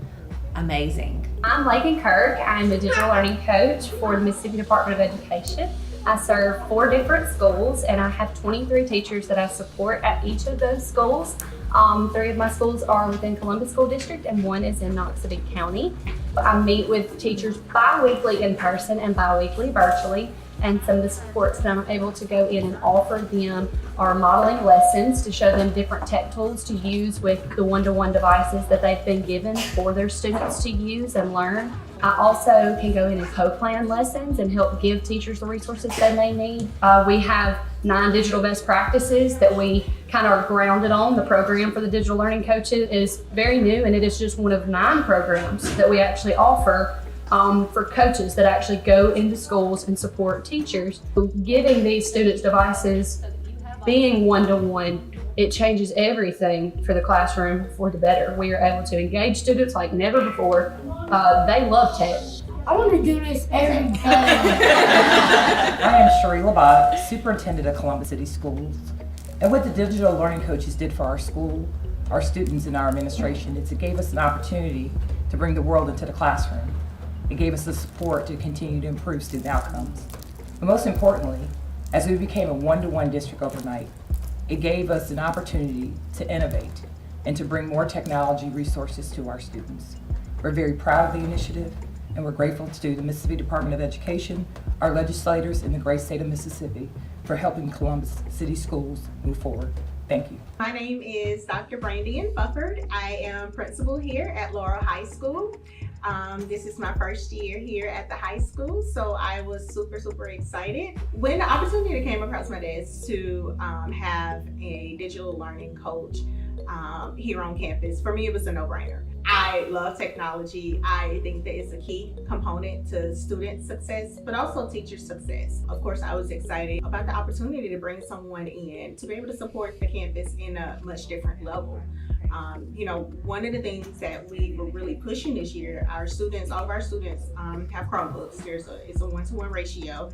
[SPEAKER 3] amazing.
[SPEAKER 7] I'm Lakin Kirk. I'm a digital learning coach for the Mississippi Department of Education. I serve 4 different schools and I have 23 teachers that I support at each of those schools. 3 of my schools are within Columbus School District and 1 is in Knox City County. I meet with teachers bi-weekly in person and bi-weekly virtually. And some of the supports that I'm able to go in and offer them are modeling lessons to show them different tech tools to use with the one-to-one devices that they've been given for their students to use and learn. I also can go in and co-plan lessons and help give teachers the resources they may need. We have 9 digital best practices that we kind of are grounded on. The program for the digital learning coaches is very new, and it is just one of 9 programs that we actually offer for coaches that actually go into schools and support teachers. Giving these students devices, being one-to-one, it changes everything for the classroom for the better. We are able to engage students like never before. They love tech.
[SPEAKER 8] I want to do this every day.
[SPEAKER 9] I am Cherie Labatt, Superintendent of Columbus City Schools. And what the digital learning coaches did for our school, our students, and our administration is it gave us an opportunity to bring the world into the classroom. It gave us the support to continue to improve student outcomes. But most importantly, as we became a one-to-one district overnight, it gave us an opportunity to innovate and to bring more technology resources to our students. We're very proud of the initiative, and we're grateful to the Mississippi Department of Education, our legislators in the great state of Mississippi for helping Columbus City Schools move forward. Thank you.
[SPEAKER 10] My name is Dr. Brandian Bufford. I am principal here at Laurel High School. This is my first year here at the high school, so I was super excited. When the opportunity came across my desk to have a digital learning coach here on campus, for me it was a no-brainer. I love technology. I think that it's a key component to student success, but also teacher success. Of course, I was excited about the opportunity to bring someone in to be able to support the campus in a much different level. One of the things that we were really pushing this year, all of our students have Chromebooks. It's a 1-to-1 ratio.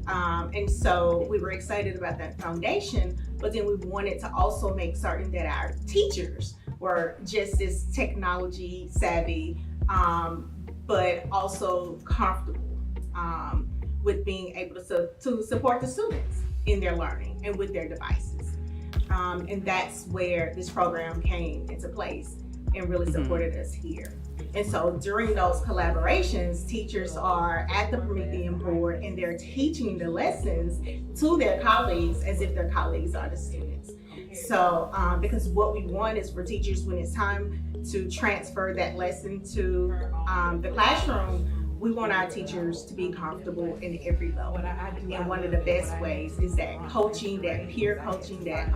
[SPEAKER 10] And so we were excited about that foundation, but then we wanted to also make certain that our teachers were just as technology savvy, but also comfortable with being able to support the students in their learning and with their devices. And that's where this program came into place and really supported us here. And so during those collaborations, teachers are at the Promethean board and they're teaching the lessons to their colleagues as if their colleagues are the students. So, because what we want is for teachers, when it's time to transfer that lesson to the classroom, we want our teachers to be comfortable in every level. And one of the best ways is that coaching, that peer coaching, that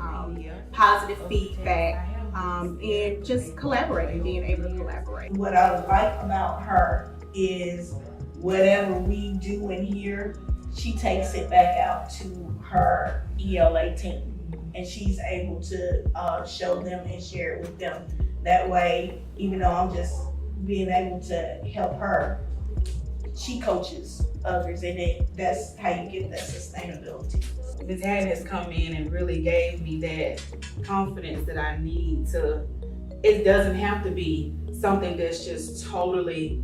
[SPEAKER 10] positive feedback, and just collaborating, being able to collaborate.
[SPEAKER 11] What I like about her is whatever we do in here, she takes it back out to her ELA team. And she's able to show them and share it with them. That way, even though I'm just being able to help her, she coaches others, and that's how you get that sustainability.
[SPEAKER 12] Ms. Hatton has come in and really gave me that confidence that I need to, it doesn't have to be something that's just totally,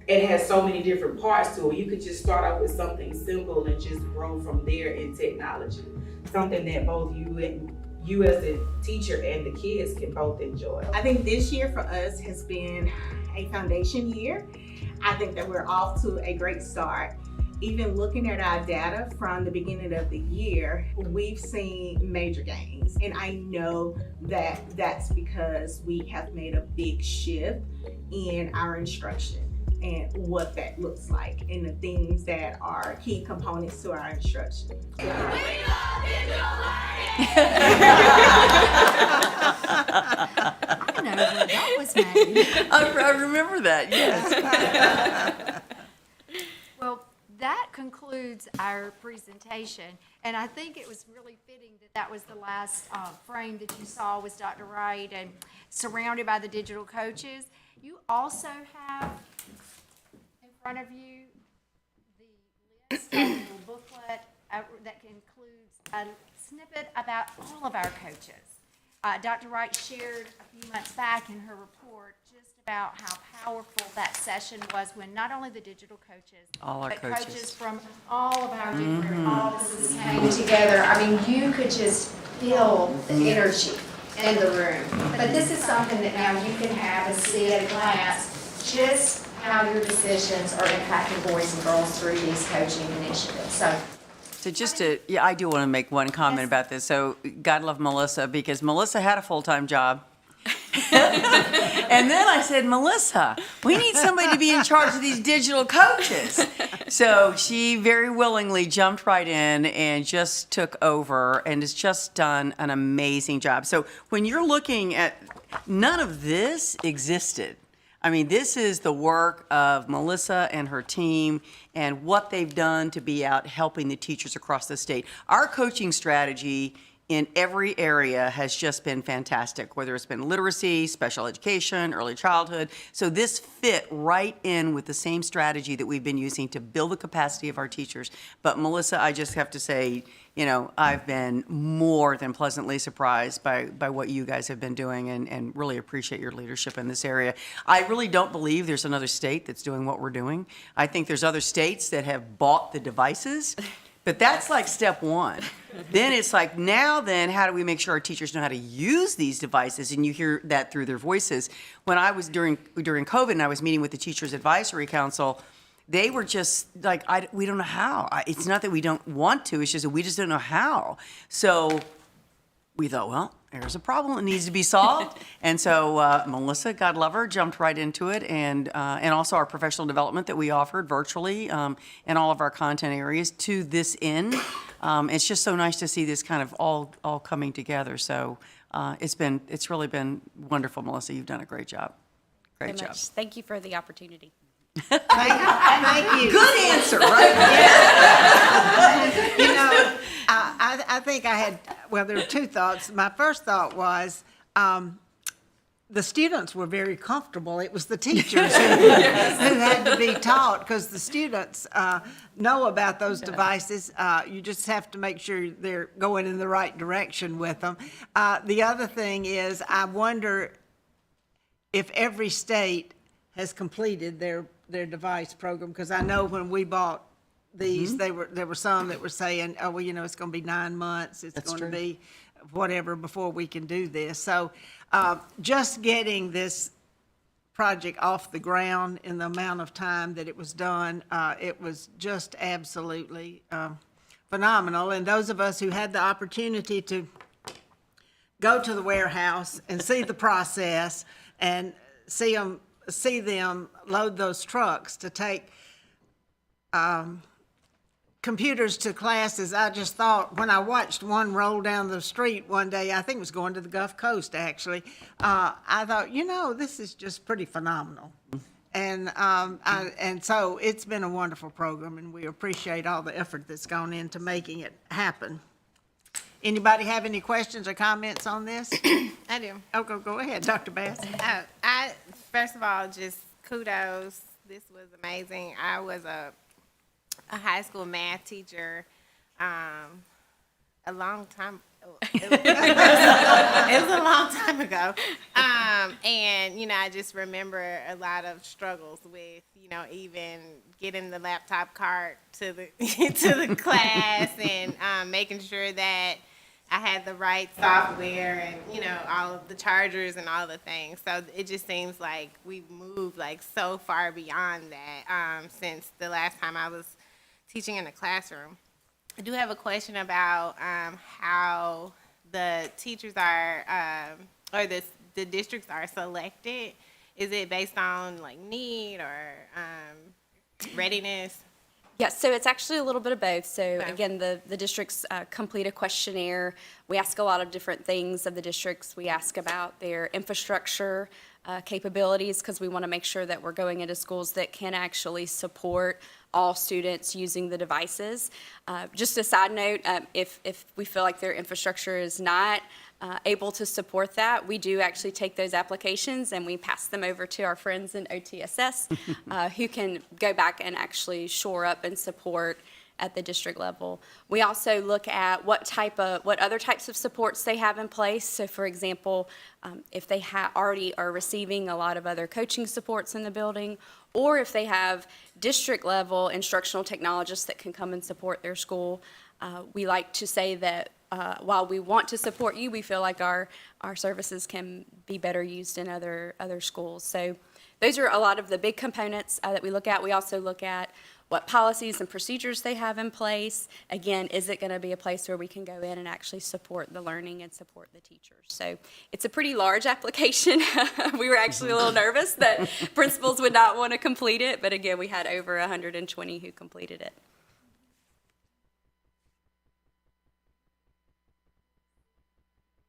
[SPEAKER 12] it has so many different parts to it. You could just start out with something simple and just grow from there in technology. Something that both you as a teacher and the kids can both enjoy.
[SPEAKER 10] I think this year for us has been a foundation year. I think that we're off to a great start. Even looking at our data from the beginning of the year, we've seen major gains. And I know that that's because we have made a big shift in our instruction and what that looks like and the things that are key components to our instruction.
[SPEAKER 6] I know where that was made.
[SPEAKER 4] I remember that, yes.
[SPEAKER 6] Well, that concludes our presentation, and I think it was really fitting that that was the last frame that you saw was Dr. Wright and surrounded by the digital coaches. You also have in front of you the list, a little booklet that includes a snippet about all of our coaches. Dr. Wright shared a few months back in her report just about how powerful that session was when not only the digital coaches,
[SPEAKER 4] All our
[SPEAKER 6] but
[SPEAKER 4] coaches.
[SPEAKER 6] coaches from all of our different offices came together. I mean, you could just feel the energy in the room. But this is something that now you can have and see at a glance just how your decisions are impacting boys and girls through these coaching initiatives. So
[SPEAKER 4] Yeah, I do want to make one comment about this. So, God love Melissa, because Melissa had a full-time job. And then I said, Melissa, we need somebody to be in charge of these digital coaches. So she very willingly jumped right in and just took over and has just done an amazing job. So when you're looking at, none of this existed. I mean, this is the work of Melissa and her team and what they've done to be out helping the teachers across the state. Our coaching strategy in every area has just been fantastic, whether it's been literacy, special education, early childhood. So this fit right in with the same strategy that we've been using to build the capacity of our teachers. But Melissa, I just have to say, you know, I've been more than pleasantly surprised by what you guys have been doing and really appreciate your leadership in this area. I really don't believe there's another state that's doing what we're doing. I think there's other states that have bought the devices, but that's like step one. Then it's like, now then, how do we make sure our teachers know how to use these devices? And you hear that through their voices. When I was during COVID and I was meeting with the Teachers Advisory Council, they were just like, we don't know how. It's not that we don't want to, it's just that we just don't know how. So we thought, well, there's a problem that needs to be solved. And so Melissa, God love her, jumped right into it. And also our professional development that we offered virtually in all of our content areas to this end. It's just so nice to see this kind of all coming together. So it's really been wonderful, Melissa. You've done a great job. Great job.
[SPEAKER 5] Thank you for the opportunity.
[SPEAKER 1] Thank you.
[SPEAKER 4] Good answer, right?
[SPEAKER 1] You know, I think I had, well, there were two thoughts. My first thought was, the students were very comfortable. It was the teachers who had to be taught, because the students know about those devices. You just have to make sure they're going in the right direction with them. The other thing is, I wonder if every state has completed their device program, because I know when we bought these, there were some that were saying, oh, well, you know, it's going to be 9 months, it's going to be whatever before we can do this. So just getting this project off the ground in the amount of time that it was done, it was just absolutely phenomenal. And those of us who had the opportunity to go to the warehouse and see the process and see them load those trucks to take computers to classes. I just thought, when I watched one roll down the street one day, I think it was going to the Gulf Coast actually, I thought, you know, this is just pretty phenomenal. And so it's been a wonderful program, and we appreciate all the effort that's gone into making it happen. Anybody have any questions or comments on this?
[SPEAKER 13] I do.
[SPEAKER 1] Oh, go ahead, Dr. Bass.
[SPEAKER 13] I first of all, just kudos. This was amazing. I was a high school math teacher a long time. It was a long time ago, and I just remember a lot of struggles with even getting the laptop cart to the to the class and making sure that I had the right software and all of the chargers and all the things. So it just seems like we've moved like so far beyond that since the last time I was teaching in the classroom. I do have a question about how the teachers are, or the districts are selected. Is it based on like need or readiness?
[SPEAKER 5] Yes, so it's actually a little bit of both. So again, the districts complete a questionnaire. We ask a lot of different things of the districts. We ask about their infrastructure capabilities, because we want to make sure that we're going into schools that can actually support all students using the devices. Just a side note, if we feel like their infrastructure is not able to support that, we do actually take those applications and we pass them over to our friends in OTSS who can go back and actually shore up and support at the district level. We also look at what other types of supports they have in place. So for example, if they already are receiving a lot of other coaching supports in the building, or if they have district level instructional technologists that can come and support their school. We like to say that while we want to support you, we feel like our services can be better used in other schools. So those are a lot of the big components that we look at. We also look at what policies and procedures they have in place. Again, is it going to be a place where we can go in and actually support the learning and support the teachers? So it's a pretty large application. We were actually a little nervous that principals would not want to complete it, but again, we had over 120 who completed it.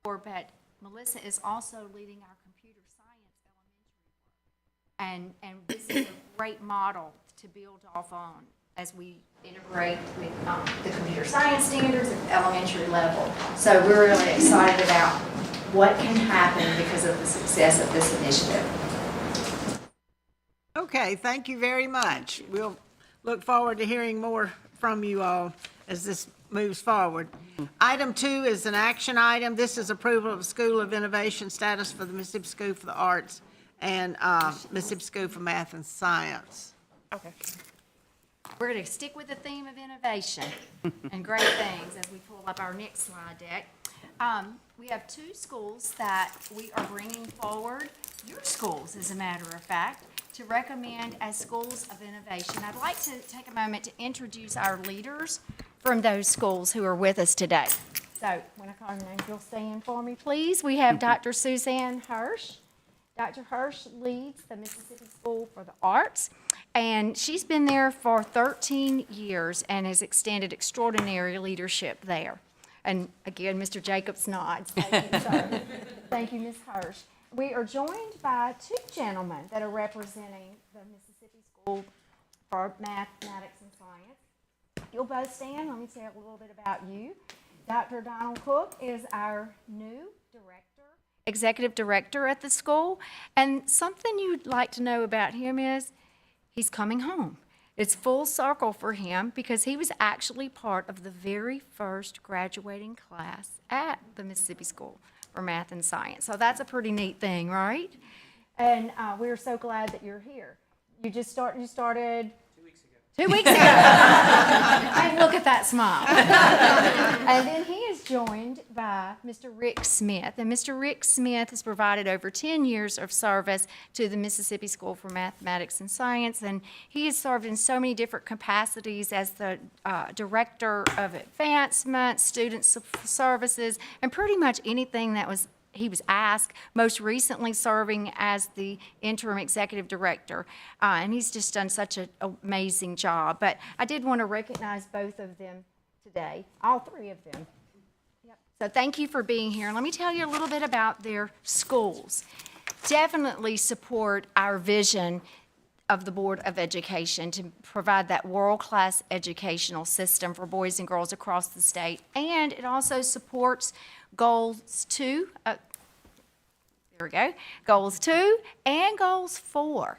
[SPEAKER 6] But Melissa is also leading our computer science elementary work. And this is a great model to build off on as we integrate with the computer science standards at the elementary level. So we're really excited about what can happen because of the success of this initiative.
[SPEAKER 1] Okay, thank you very much. We'll look forward to hearing more from you all as this moves forward. Item 2 is an action item. This is approval of School of Innovation status for the Mississippi School for the Arts and Mississippi School for Math and Science.
[SPEAKER 6] Okay. We're going to stick with the theme of innovation and great things as we pull up our next slide deck. We have 2 schools that we are bringing forward, your schools as a matter of fact, to recommend as schools of innovation. I'd like to take a moment to introduce our leaders from those schools who are with us today. So when I call your name, you'll stand for me, please. We have Dr. Suzanne Hirsch. Dr. Hirsch leads the Mississippi School for the Arts, and she's been there for 13 years and has extended extraordinary leadership there. And again, Mr. Jacobs nods. Thank you, sir. Thank you, Ms. Hirsch. We are joined by 2 gentlemen that are representing the Mississippi School for Mathematics and Science. You'll both stand. Let me tell a little bit about you. Dr. Donald Cook is our new executive director at the school, and something you'd like to know about him is he's coming home. It's full circle for him because he was actually part of the very first graduating class at the Mississippi School for Math and Science. So that's a pretty neat thing, right? And we're so glad that you're here. You started 2 weeks ago. And look at that smile. And then he is joined by Mr. Rick Smith. And Mr. Rick Smith has provided over 10 years of service to the Mississippi School for Mathematics and Science. And he has served in so many different capacities as the Director of Advancement, Student Services, and pretty much anything that he was asked, most recently serving as the interim executive director. And he's just done such an amazing job. But I did want to recognize both of them today, all 3 of them. Yep. So thank you for being here. And let me tell you a little bit about their schools. Definitely support our vision of the Board of Education to provide that world-class educational system for boys and girls across the state. And it also supports goals 2, there we go, goals 2 and goals 4.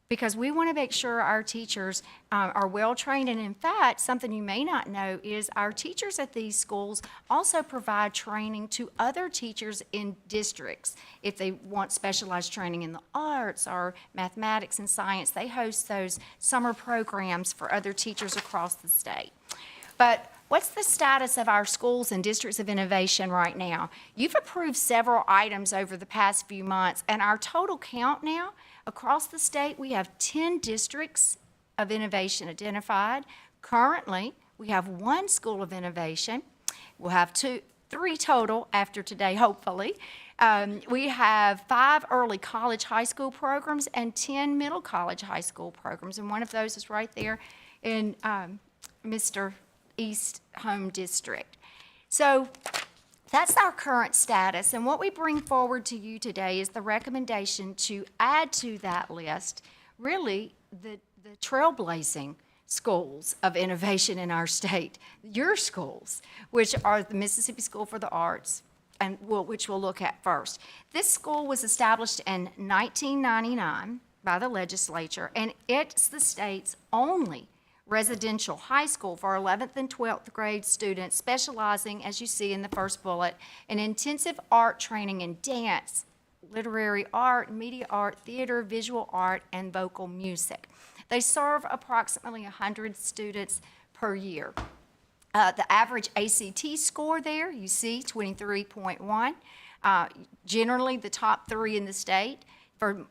[SPEAKER 6] Because we want to make sure our teachers are well-trained. And in fact, something you may not know is our teachers at these schools also provide training to other teachers in districts. If they want specialized training in the arts or mathematics and science, they host those summer programs for other teachers across the state. But what's the status of our schools and districts of innovation right now? You've approved several items over the past few months, and our total count now, across the state, we have 10 districts of innovation identified. Currently, we have 1 school of innovation. We'll have 3 total after today, hopefully. We have 5 early college high school programs and 10 middle college high school programs, and one of those is right there in Mr. East Home District. So that's our current status, and what we bring forward to you today is the recommendation to add to that list really the trailblazing schools of innovation in our state, your schools, which are the Mississippi School for the Arts, and which we'll look at first. This school was established in 1999 by the legislature, and it's the state's only residential high school for 11th and 12th grade students, specializing, as you see in the first bullet, in intensive art training in dance, literary art, media art, theater, visual art, and vocal music. They serve approximately 100 students per year. The average ACT score there, you see, 23.1. Generally, the top 3 in the state. For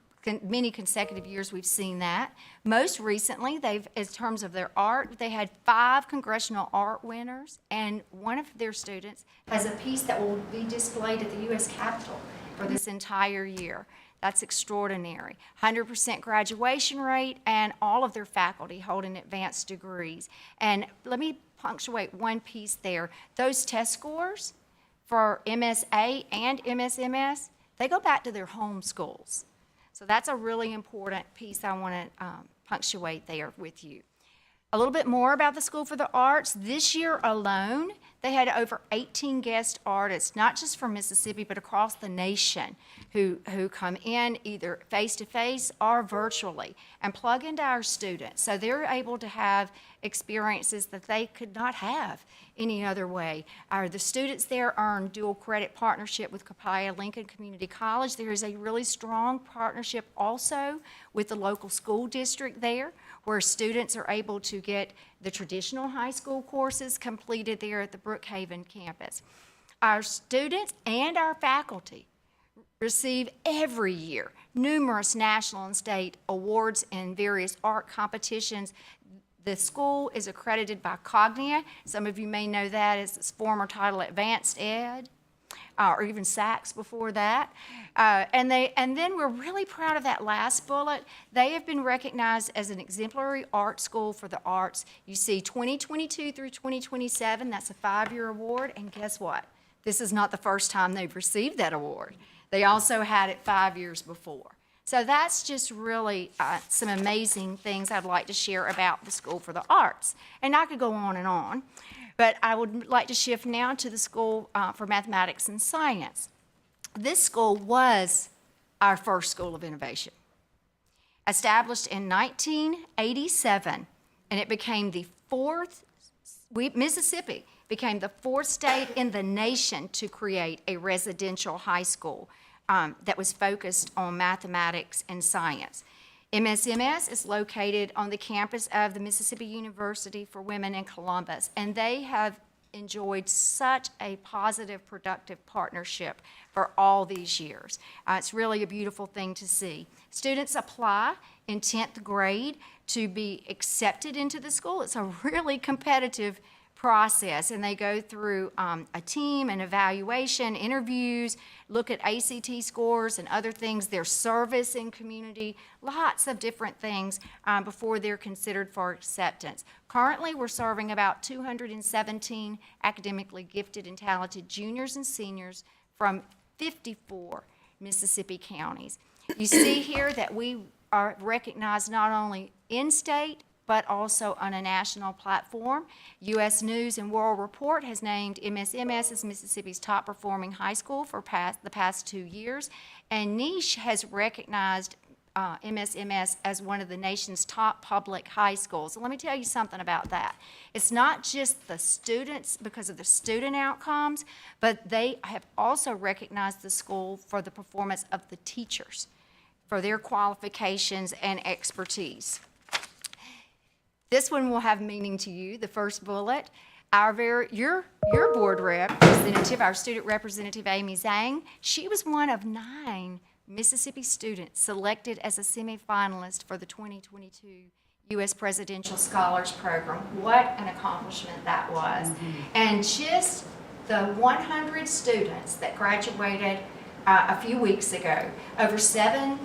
[SPEAKER 6] many consecutive years, we've seen that. Most recently, in terms of their art, they had 5 congressional art winners, and one of their students has a piece that will be displayed at the U.S. Capitol for this entire year. That's extraordinary. 100% graduation rate, and all of their faculty holding advanced degrees. And let me punctuate one piece there. Those test scores for MSA and MSMS, they go back to their home schools. So that's a really important piece I want to punctuate there with you. A little bit more about the School for the Arts. This year alone, they had over 18 guest artists, not just from Mississippi, but across the nation, who come in either face-to-face or virtually and plug into our students. So they're able to have experiences that they could not have any other way. The students there earn dual credit partnership with Copiah Lincoln Community College. There is a really strong partnership also with the local school district there, where students are able to get the traditional high school courses completed there at the Brookhaven campus. Our students and our faculty receive every year numerous national and state awards in various art competitions. The school is accredited by Cognia. Some of you may know that as its former title, Advanced Ed, or even SACS before that. And then we're really proud of that last bullet. They have been recognized as an exemplary art school for the arts. You see 2022 through 2027, that's a 5-year award, and guess what? This is not the first time they've received that award. They also had it 5 years before. So that's just really some amazing things I'd like to share about the School for the Arts. And I could go on, but I would like to shift now to the School for Mathematics and Science. This school was our first school of innovation. Established in 1987, and it became the 4th, Mississippi became the 4th state in the nation to create a residential high school that was focused on mathematics and science. MSMS is located on the campus of the Mississippi University for Women in Columbus, and they have enjoyed such a positive, productive partnership for all these years. It's really a beautiful thing to see. Students apply in 10th grade to be accepted into the school. It's a really competitive process, and they go through a team, an evaluation, interviews, look at ACT scores and other things, their service in community, lots of different things before they're considered for acceptance. Currently, we're serving about 217 academically gifted and talented juniors and seniors from 54 Mississippi counties. You see here that we are recognized not only in-state, but also on a national platform. U.S. News and World Report has named MSMS as Mississippi's top-performing high school for the past 2 years, and Niche has recognized MSMS as one of the nation's top public high schools. And let me tell you something about that. It's not just the students because of the student outcomes, but they have also recognized the school for the performance of the teachers, for their qualifications and expertise. This one will have meaning to you, the first bullet. Your board representative, our student representative, Amy Zhang, she was one of 9 Mississippi students selected as a semifinalist for the 2022 U.S. Presidential Scholars Program. What an accomplishment that was. And just the 100 students that graduated a few weeks ago, over $7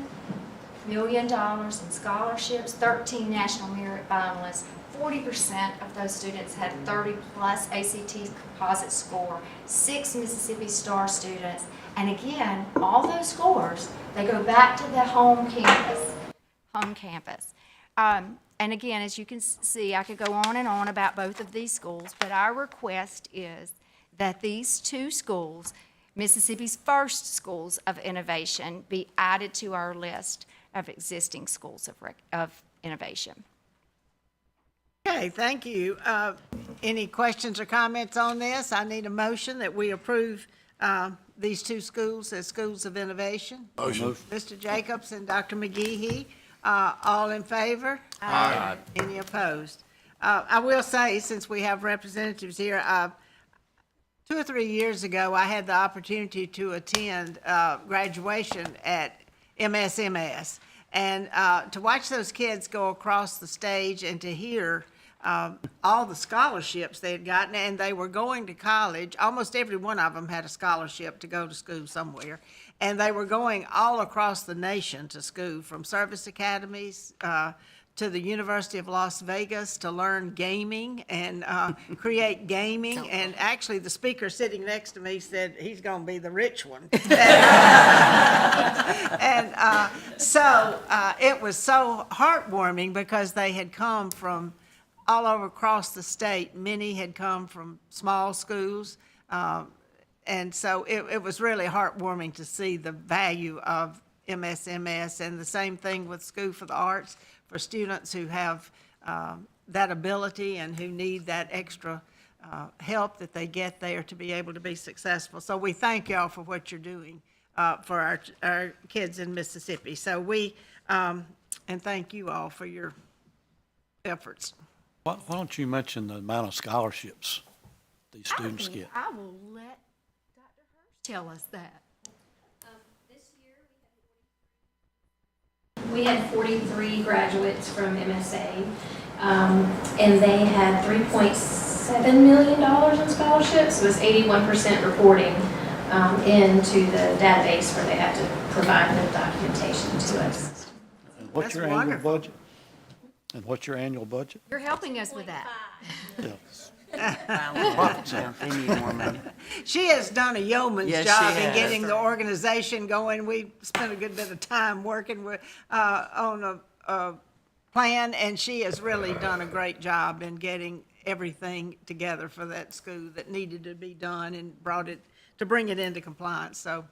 [SPEAKER 6] million in scholarships, 13 National Merit finalists, 40% of those students had 30-plus ACT composite score, 6 Mississippi Star students, and again, all those scores, they go back to the home campus. And again, as you can see, I could go on and on about both of these schools, but our request is that these 2 schools, Mississippi's first schools of innovation, be added to our list of existing schools of innovation.
[SPEAKER 1] Okay, thank you. Any questions or comments on this? I need a motion that we approve these 2 schools as schools of innovation.
[SPEAKER 2] Motion.
[SPEAKER 1] Mr. Jacobs and Dr. McGehee, all in favor? Aye. Any opposed? I will say, since we have representatives here, 2 or 3 years ago, I had the opportunity to attend graduation at MSMS. And to watch those kids go across the stage and to hear all the scholarships they had gotten, and they were going to college. Almost every one of them had a scholarship to go to school somewhere. And they were going all across the nation to school, from service academies to the University of Las Vegas to learn gaming and create gaming. And actually, the speaker sitting next to me said he's going to be the rich one. And so it was so heartwarming because they had come from all over across the state. Many had come from small schools. And so it was really heartwarming to see the value of MSMS, and the same thing with School for the Arts for students who have that ability and who need that extra help that they get there to be able to be successful. So we thank y'all for what you're doing for our kids in Mississippi. So and thank you all for your efforts.
[SPEAKER 14] Why don't you mention the amount of scholarships these students get?
[SPEAKER 6] I will let Dr. Hirsch tell us that.
[SPEAKER 7] This year, we had 43 graduates from MSA, and they had $3.7 million in scholarships. It was 81% reporting into the database where they have to provide the documentation to us.
[SPEAKER 14] And what's
[SPEAKER 1] That's
[SPEAKER 14] your annual
[SPEAKER 1] wonderful.
[SPEAKER 14] budget? And what's your annual budget?
[SPEAKER 6] You're helping us with that.
[SPEAKER 4] They need more money.
[SPEAKER 1] She has done a yeoman's
[SPEAKER 4] Yes, she
[SPEAKER 1] job in
[SPEAKER 4] has.
[SPEAKER 1] getting the organization going. We spent a good bit of time working with, on a plan, and she has really done a great job in getting everything together for that school that needed to be done and bring it into compliance. So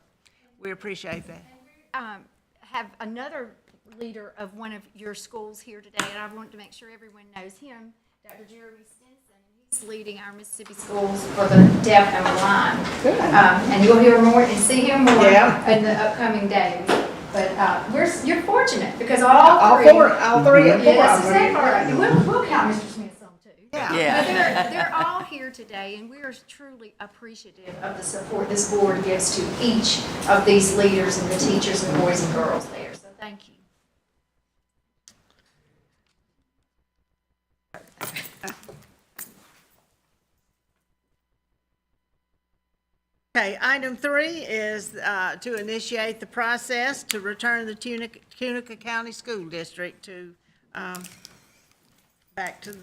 [SPEAKER 1] we appreciate that.
[SPEAKER 6] Have another leader of one of your schools here today, and I want to make sure everyone knows him, Dr. Jeremy Stinson. He's leading our Mississippi schools for the deaf and blind. And you'll hear more and see him more in the upcoming days. But you're fortunate because all three.
[SPEAKER 1] All three of them.
[SPEAKER 6] Yes, exactly right. We'll count Mr. Smith's on too.
[SPEAKER 1] Yeah.
[SPEAKER 6] But they're all here today, and we are truly appreciative of the support this board gives to each of these leaders and the teachers and boys and girls there. So thank you.
[SPEAKER 1] Okay, item 3 is to initiate the process to return the Tunica County School District to, back to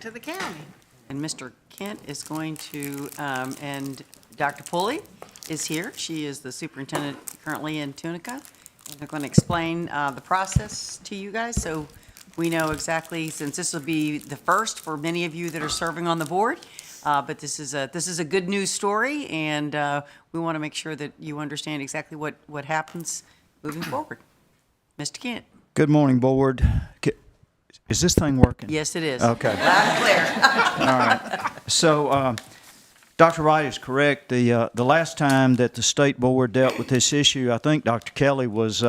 [SPEAKER 1] the county.
[SPEAKER 4] And Mr. Kent is going to, and Dr. Pulley is here. She is the superintendent currently in Tunica, I'm going to explain the process to you guys, so we know exactly, since this will be the first for many of you that are serving on the board, but this is a good news story, and we want to make sure that you understand exactly what happens moving forward. Mr. Kent?
[SPEAKER 15] Good morning, Board. Is this thing working?
[SPEAKER 4] Yes, it is.
[SPEAKER 15] Okay.
[SPEAKER 4] Loud and clear.
[SPEAKER 15] All right. So, Dr. Wright is correct. The last time that the State Board dealt with this issue, I think Dr. Kelly was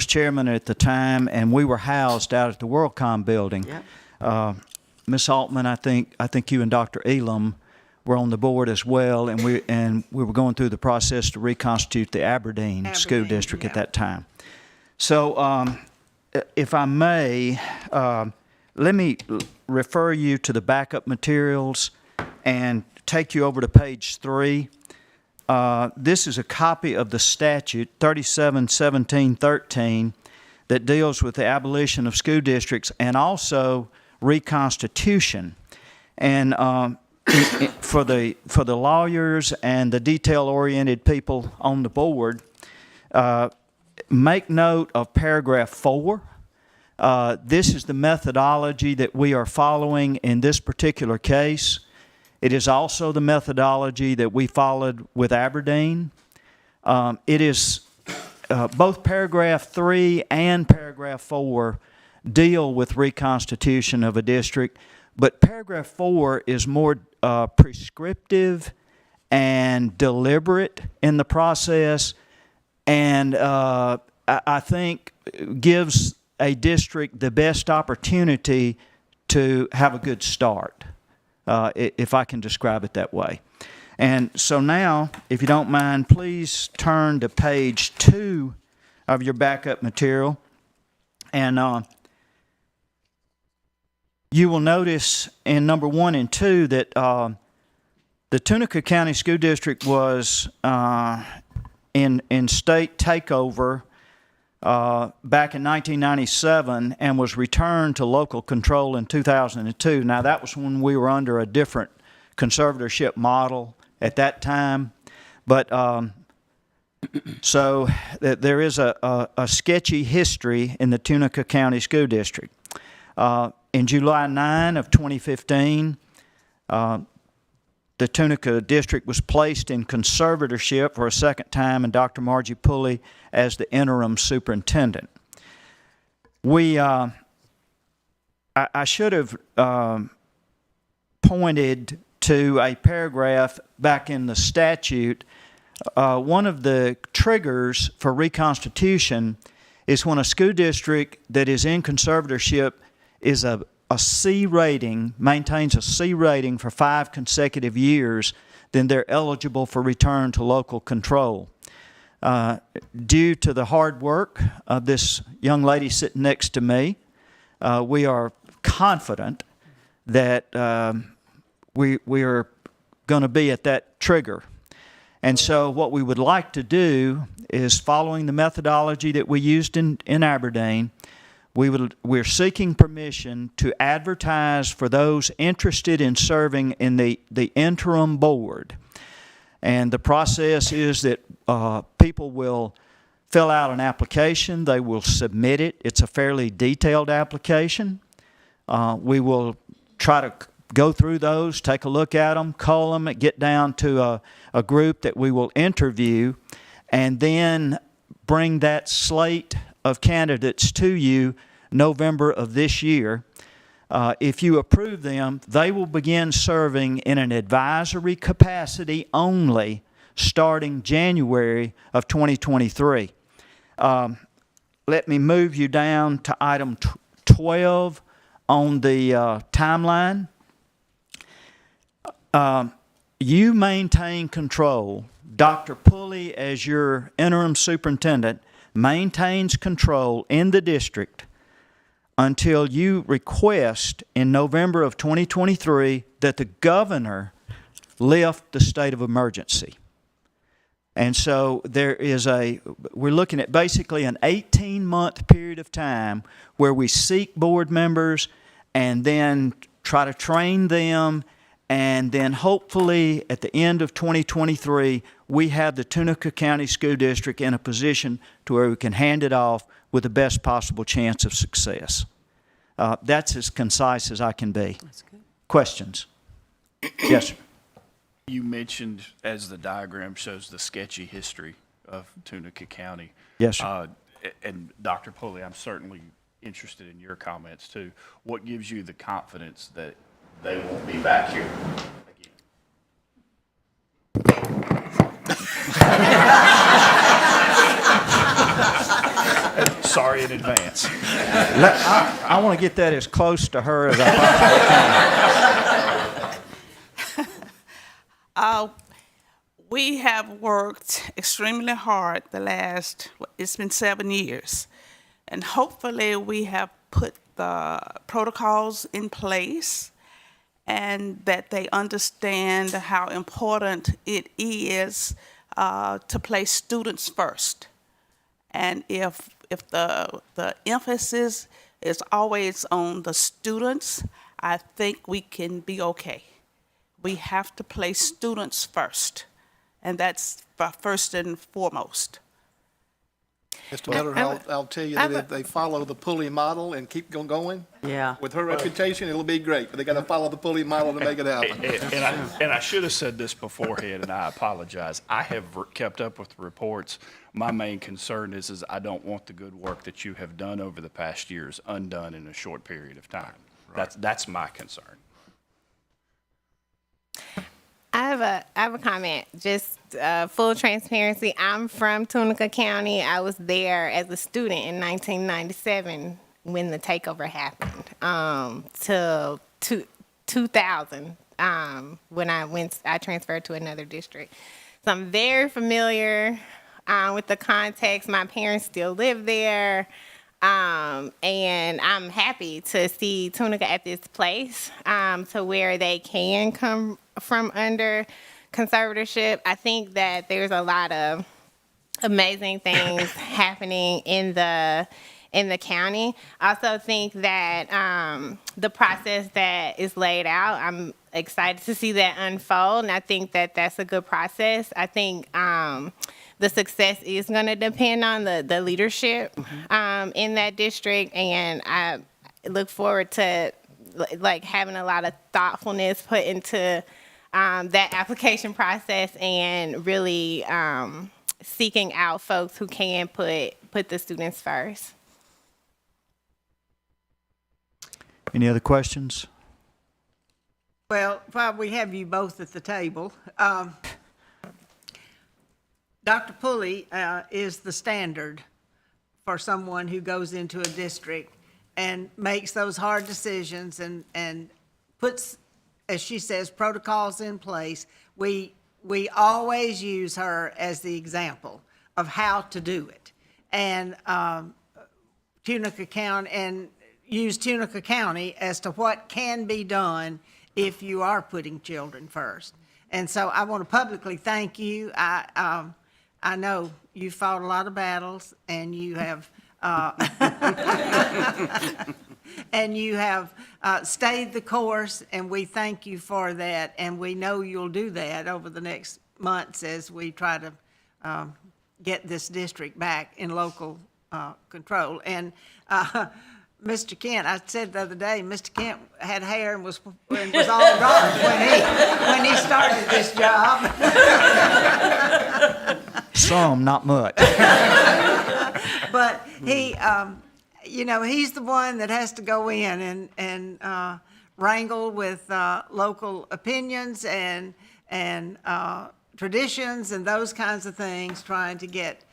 [SPEAKER 15] chairman at the time, and we were housed out at the WorldCom building.
[SPEAKER 4] Yep.
[SPEAKER 15] Ms. Altman, I think you and Dr. Elam were on the board as well, and we were going through the process to reconstitute the Aberdeen School District at that time. So, if I may, let me refer you to the backup materials and take you over to page 3. This is a copy of the statute 371713 that deals with the abolition of school districts and also reconstitution. And for the lawyers and the detail-oriented people on the board, make note of paragraph 4. This is the methodology that we are following in this particular case. It is also the methodology that we followed with Aberdeen. It is both paragraph 3 and paragraph 4 deal with reconstitution of a district, but paragraph 4 is more prescriptive and deliberate in the process, and I think gives a district the best opportunity to have a good start, if I can describe it that way. And so now, if you don't mind, please turn to page 2 of your backup material. And you will notice in number 1 and 2 that the Tunica County School District was in state takeover back in 1997 and was returned to local control in 2002. Now, that was when we were under a different conservatorship model at that time. But so there is a sketchy history in the Tunica County School District. In July 9 of 2015, the Tunica District was placed in conservatorship for a second time, and Dr. Margie Pulley as the interim superintendent. I should have pointed to a paragraph back in the statute. One of the triggers for reconstitution is when a school district that is in conservatorship is a C rating, maintains a C rating for 5 consecutive years, then they're eligible for return to local control. Due to the hard work of this young lady sitting next to me, we are confident that we are going to be at that trigger. And so what we would like to do is, following the methodology that we used in Aberdeen, we're seeking permission to advertise for those interested in serving in the interim board. And the process is that people will fill out an application. They will submit it. It's a fairly detailed application. We will try to go through those, take a look at them, cull them, get down to a group that we will interview, and then bring that slate of candidates to you November of this year. If you approve them, they will begin serving in an advisory capacity only starting January of 2023. Let me move you down to item 12 on the timeline. You maintain control. Dr. Pulley, as your interim superintendent, maintains control in the district until you request in November of 2023 that the governor lift the state of emergency. And so we're looking at basically an 18-month period of time where we seek board members and then try to train them And then hopefully at the end of 2023, we have the Tunica County School District in a position to where we can hand it off with the best possible chance of success. That's as concise as I can be.
[SPEAKER 4] That's good.
[SPEAKER 15] Questions? Yes, sir.
[SPEAKER 16] You mentioned, as the diagram shows, the sketchy history of Tunica County.
[SPEAKER 15] Yes, sir.
[SPEAKER 16] And Dr. Pulley, I'm certainly interested in your comments too. What gives you the confidence that they won't be back here again? Sorry in advance.
[SPEAKER 15] I want to get that as close to her as I possibly can.
[SPEAKER 17] We have worked extremely hard it's been 7 years. And hopefully we have put the protocols in place and that they understand how important it is to place students first. And if the emphasis is always on the students, I think we can be okay. We have to place students first, and that's first and foremost.
[SPEAKER 18] Mr. Miller, I'll tell you that if they follow the Pulley model and keep going,
[SPEAKER 4] Yeah.
[SPEAKER 18] with her reputation, it'll be great. But they got to follow the Pulley model to make it happen.
[SPEAKER 16] And I should have said this beforehand, and I apologize. I have kept up with the reports. My main concern is I don't want the good work that you have done over the past years undone in a short period of time. That's my concern.
[SPEAKER 13] I have a comment. Just full transparency. I'm from Tunica County. I was there as a student in 1997 when the takeover happened. Till 2000 when I transferred to another district. So I'm very familiar with the context. My parents still live there. And I'm happy to see Tunica at this place to where they can come from under conservatorship. I think that there's a lot of amazing things happening in the county. I also think that the process that is laid out, I'm excited to see that unfold, and I think that that's a good process. I think the success is going to depend on the leadership in that district, and I look forward to like having a lot of thoughtfulness put into that application process and really seeking out folks who can put the students first.
[SPEAKER 15] Any other questions?
[SPEAKER 1] Well, while we have you both at the table, Dr. Pulley is the standard for someone who goes into a district and makes those hard decisions and puts, as she says, protocols in place. We always use her as the example of how to do it. And Tunica County, and use Tunica County as to what can be done if you are putting children first. And so I want to publicly thank you. I know you fought a lot of battles, and you have stayed the course, and we thank you for that. And we know you'll do that over the next months as we try to get this district back in local control. And Mr. Kent, I said the other day, Mr. Kent had hair and was all dark when he started this job.
[SPEAKER 15] Some, not much.
[SPEAKER 1] But he, he's the one that has to go in and wrangle with local opinions and traditions and those kinds of things, trying to get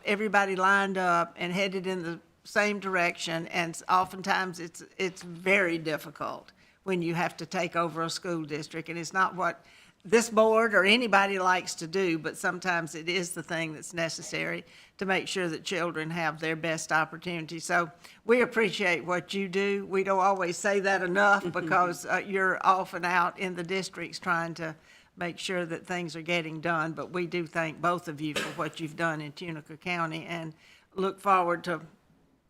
[SPEAKER 1] everybody lined up and headed in the same direction. And oftentimes it's very difficult when you have to take over a school district, and it's not what this board or anybody likes to do, but sometimes it is the thing that's necessary to make sure that children have their best opportunity. So we appreciate what you do. We don't always say that enough because you're often out in the districts trying to make sure that things are getting done. But we do thank both of you for what you've done in Tunica County and look forward to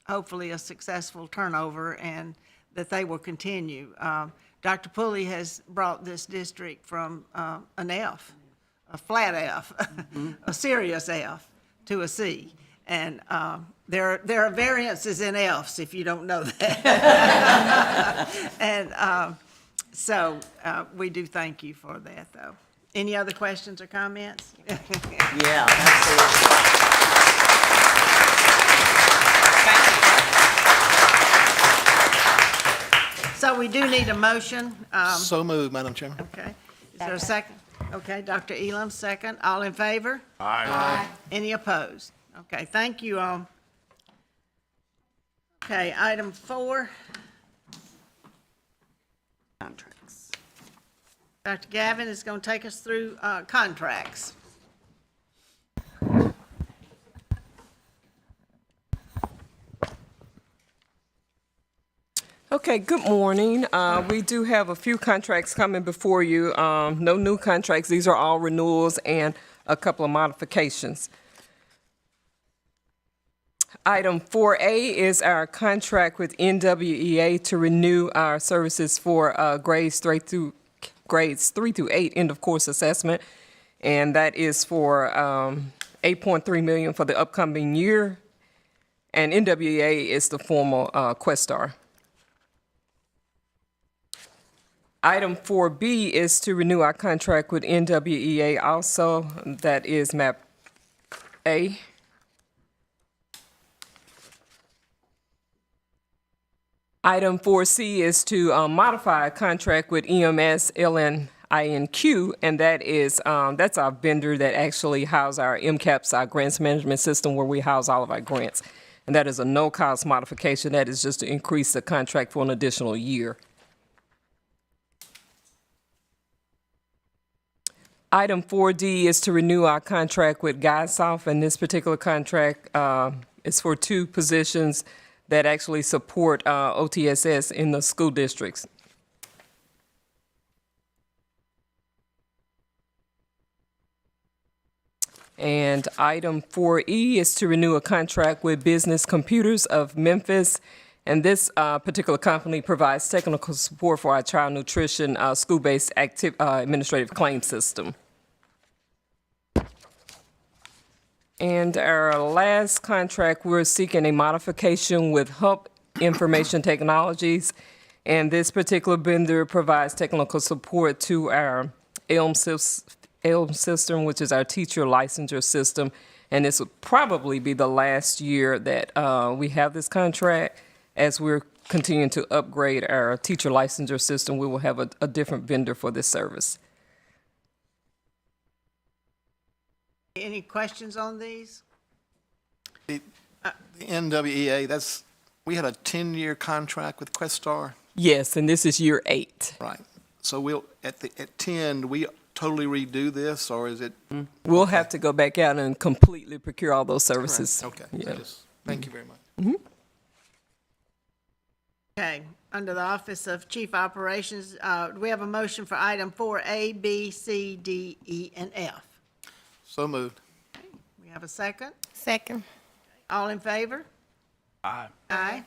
[SPEAKER 1] hopefully a successful turnover and that they will continue. Dr. Pulley has brought this district from an F, a flat F, a serious F, to a C. And there are variances in Fs, if you don't know that. And so we do thank you for that, though. Any other questions or comments?
[SPEAKER 4] Yeah, absolutely.
[SPEAKER 1] So we do need a motion.
[SPEAKER 18] So moved, Madam Chairman.
[SPEAKER 1] Okay. Is there a second? Okay, Dr. Elam, second. All in favor?
[SPEAKER 2] Aye.
[SPEAKER 1] Any opposed? Okay, thank you all. Okay, item 4.
[SPEAKER 4] Contracts.
[SPEAKER 1] Dr. Gavin is going to take us through contracts.
[SPEAKER 19] Okay, good morning. We do have a few contracts coming before you. No new contracts. These are all renewals and a couple of modifications. Item 4A is our contract with NWEA to renew our services for grades 3 through 8 end of course assessment. And that is for $8.3 million for the upcoming year. And NWEA is the former Questar. Item 4B is to renew our contract with NWEA also. That is MAP A. Item 4C is to modify a contract with EMS LNINQ, and that is that's our vendor that actually houses our MCAPS, our grants management system, where we house all of our grants. And that is a no-cost modification. That is just to increase the contract for an additional year. Item 4D is to renew our contract with GuideSoft, and this particular contract is for 2 positions that actually support OTSS in the school districts. And item 4E is to renew a contract with Business Computers of Memphis. And this particular company provides technical support for our child nutrition school-based administrative claim system. And our last contract, we're seeking a modification with Hub Information Technologies. And this particular vendor provides technical support to our ELM system, which is our teacher licensure system. And this will probably be the last year that we have this contract. As we're continuing to upgrade our teacher licensure system, we will have a different vendor for this service.
[SPEAKER 1] Any questions on these?
[SPEAKER 18] The NWEA, we had a 10-year contract with Questar.
[SPEAKER 19] Yes, and this is year 8.
[SPEAKER 18] Right. So we'll, at 10, do we totally redo this, or is it?
[SPEAKER 19] We'll have to go back out and completely procure all those services.
[SPEAKER 18] Correct. Okay.
[SPEAKER 19] Yeah.
[SPEAKER 18] Thank you very much.
[SPEAKER 19] Mm-hmm.
[SPEAKER 1] Okay, under the Office of Chief Operations, do we have a motion for item 4A, B, C, D, E, and F?
[SPEAKER 18] So moved.
[SPEAKER 1] We have a second?
[SPEAKER 13] Second.
[SPEAKER 1] All in favor?
[SPEAKER 16] Aye.
[SPEAKER 1] Aye.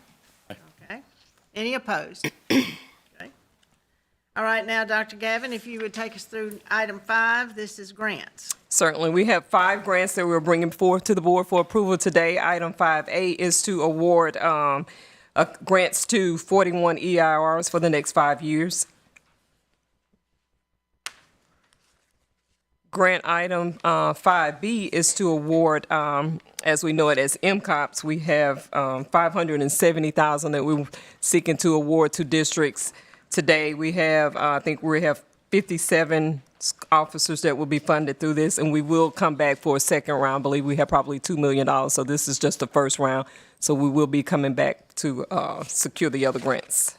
[SPEAKER 1] Okay. Any opposed? Okay. All right, now, Dr. Gavin, if you would take us through item 5, this is grants.
[SPEAKER 19] Certainly. We have 5 grants that we're bringing forth to the board for approval today. Item 5A is to award grants to 41 EIRs for the next 5 years. Grant item 5B is to award, as we know it as MCOPS, we have $570,000 that we're seeking to award to districts. Today we have, I think we have 57 officers that will be funded through this, and we will come back for a second round. I believe we have probably $2 million, so this is just the first round. So we will be coming back to secure the other grants.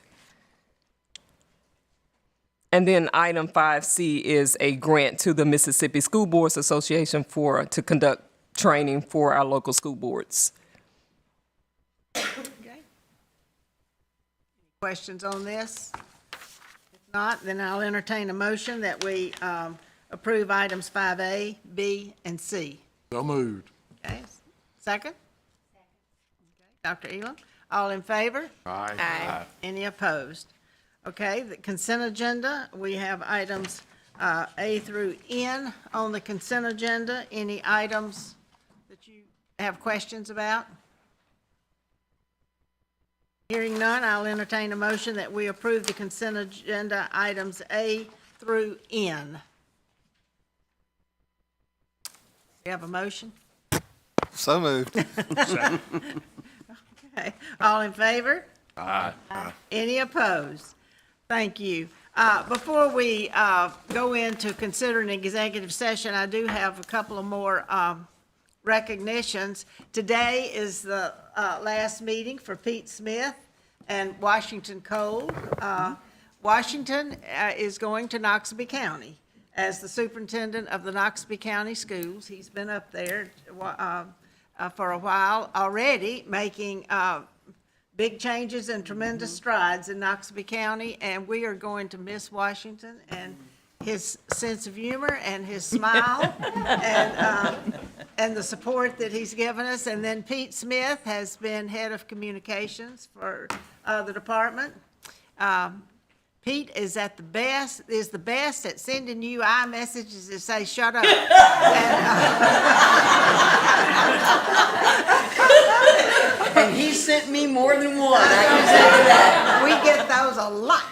[SPEAKER 19] And then item 5C is a grant to the Mississippi School Boards Association to conduct training for our local school boards.
[SPEAKER 1] Okay. Questions on this? If not, then I'll entertain a motion that we approve items 5A, B, and C.
[SPEAKER 2] So moved.
[SPEAKER 1] Okay, second? Okay, Dr. Elam, all in favor?
[SPEAKER 2] Aye.
[SPEAKER 13] Aye.
[SPEAKER 1] Any opposed? Okay, the consent agenda, we have items A through N on the consent agenda. Any items that you have questions about? Hearing none, I'll entertain a motion that we approve the consent agenda items A through N. You have a motion?
[SPEAKER 18] So moved.
[SPEAKER 1] Okay, all in favor?
[SPEAKER 2] Aye.
[SPEAKER 1] Any opposed? Thank you. Before we go into considering executive session, I do have a couple of more recognitions. Today is the last meeting for Pete Smith and Washington Cole. Washington is going to Noxubee County as the superintendent of the Noxubee County Schools. He's been up there for a while already, making big changes and tremendous strides in Noxubee County, and we are going to miss Washington and his sense of humor and his smile and the support that he's given us. And then Pete Smith has been head of communications for the department. Pete is the best at sending you iMessages that say, "Shut up."
[SPEAKER 4] And he sent me more than one, I can tell you that.
[SPEAKER 1] We get those a lot.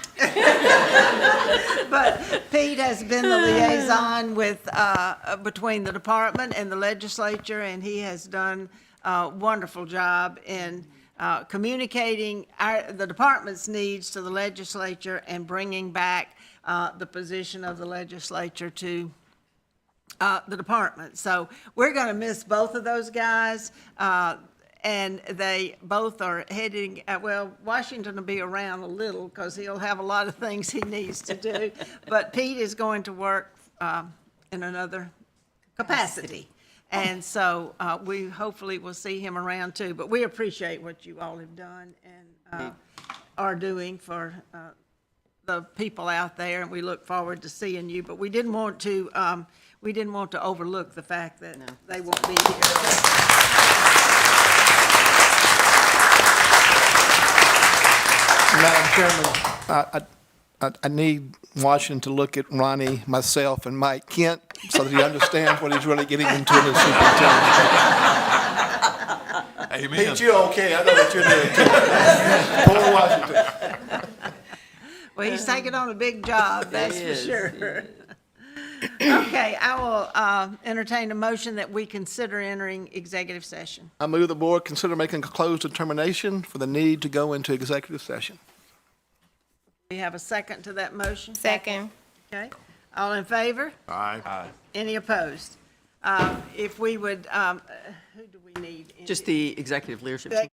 [SPEAKER 1] But Pete has been the liaison with, between the department and the legislature, and he has done a wonderful job in communicating the department's needs to the legislature and bringing back the position of the legislature to the department. So we're going to miss both of those guys. And they both are heading, well, Washington will be around a little because he'll have a lot of things he needs to do. But Pete is going to work in another capacity. And so we hopefully will see him around too. But we appreciate what you all have done and are doing for the people out there. And we look forward to seeing you. But we didn't want to overlook the fact that they won't be here.
[SPEAKER 18] Madam Chairman, I need Washington to look at Ronnie, myself, and Mike Kent so that he understands what he's really getting into in the superintendent.
[SPEAKER 2] Amen.
[SPEAKER 18] Pete, you're okay. I know what you're doing. Poor Washington.
[SPEAKER 1] Well, he's taking on a big job, that's for sure. Okay, I will entertain a motion that we consider entering executive session.
[SPEAKER 18] I move the board consider making a closed determination for the need to go into executive session.
[SPEAKER 1] We have a second to that motion?
[SPEAKER 13] Second.
[SPEAKER 1] Okay, all in favor?
[SPEAKER 2] Aye.
[SPEAKER 1] Any opposed? If we would, who do we need?
[SPEAKER 4] Just the executive leadership team.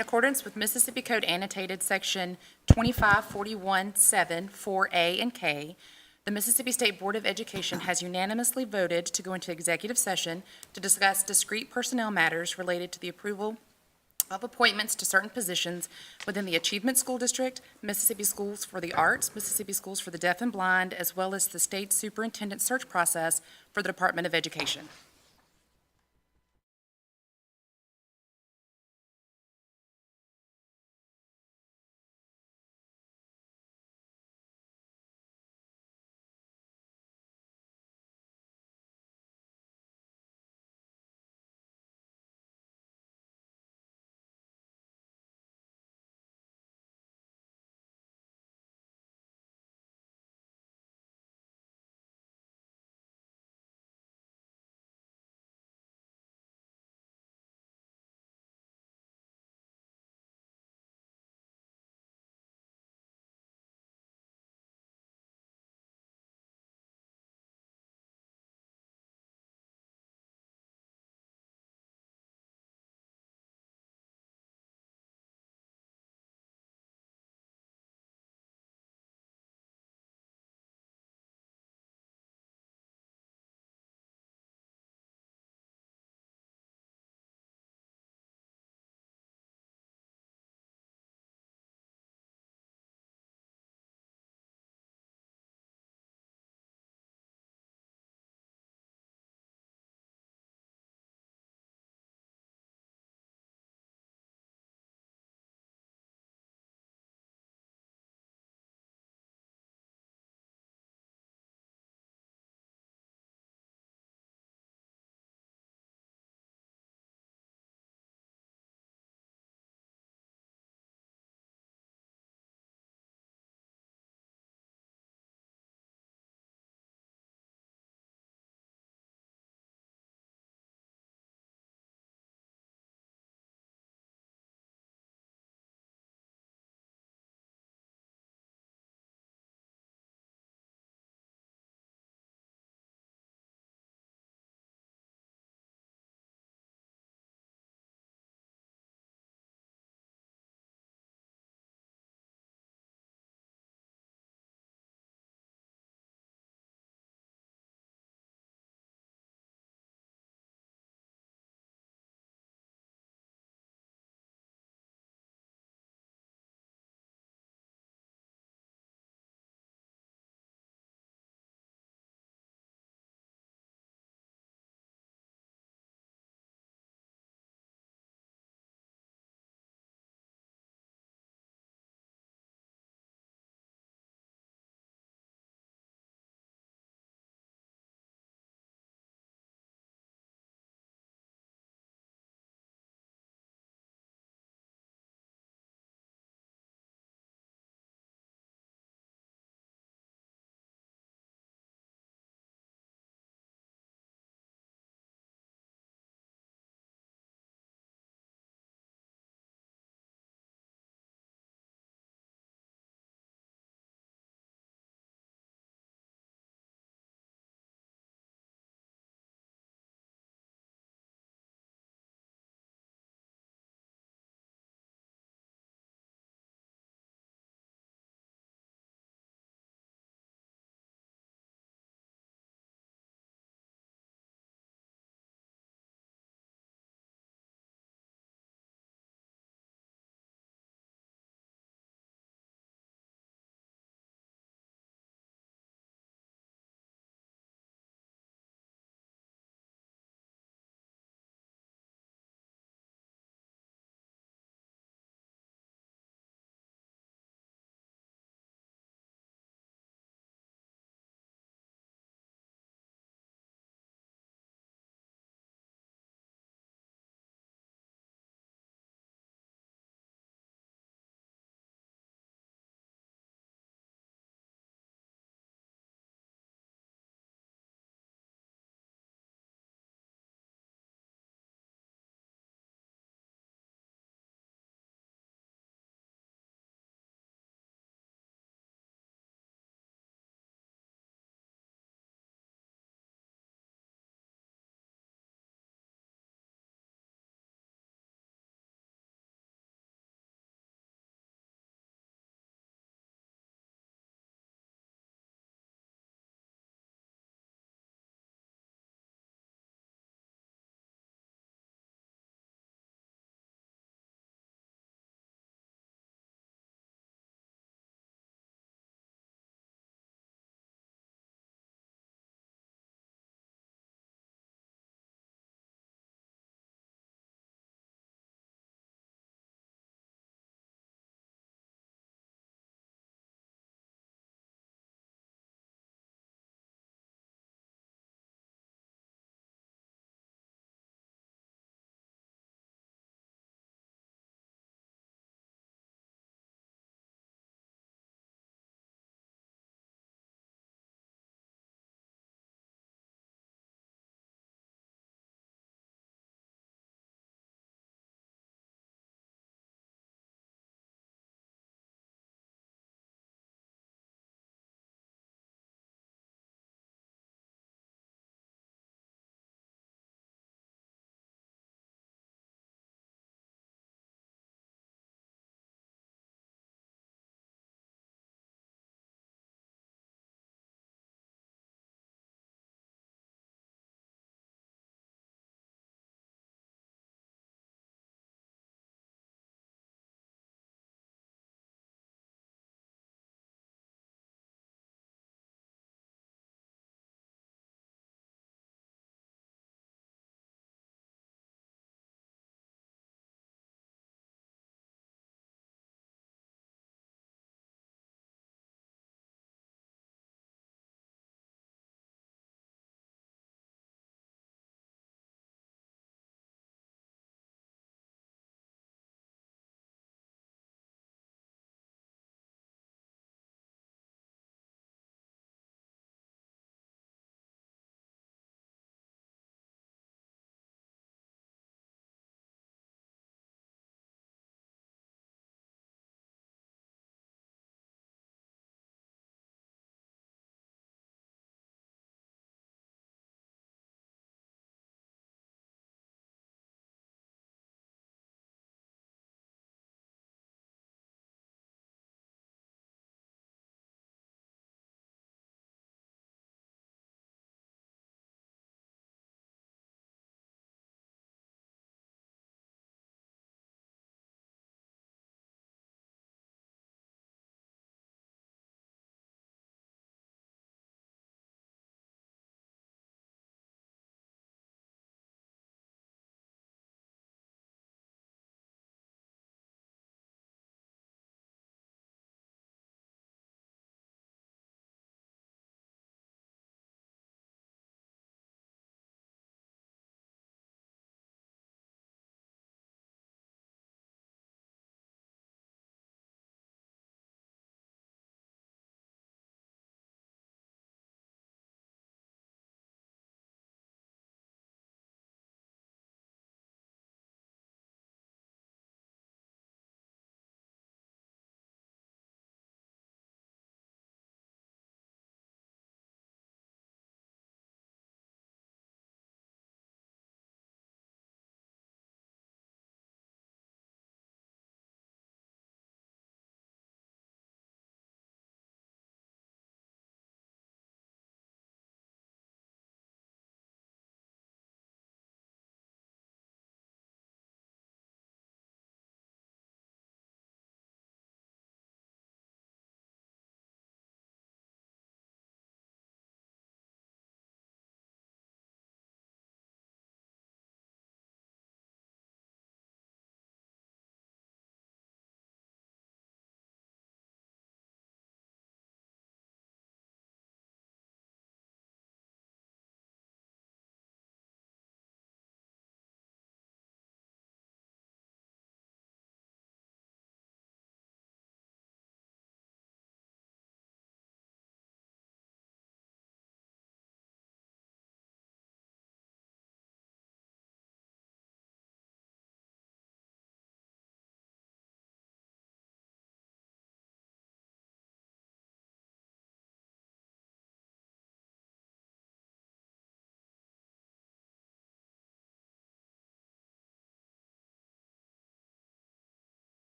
[SPEAKER 20] In accordance with Mississippi Code annotated section 2541-7, 4A and K, the Mississippi State Board of Education has unanimously voted to go into executive session to discuss discrete personnel matters related to the approval of appointments to certain positions within the Achievement School District, Mississippi Schools for the Arts, Mississippi Schools for the Deaf and Blind, as well as the state superintendent search process for the Department of Education.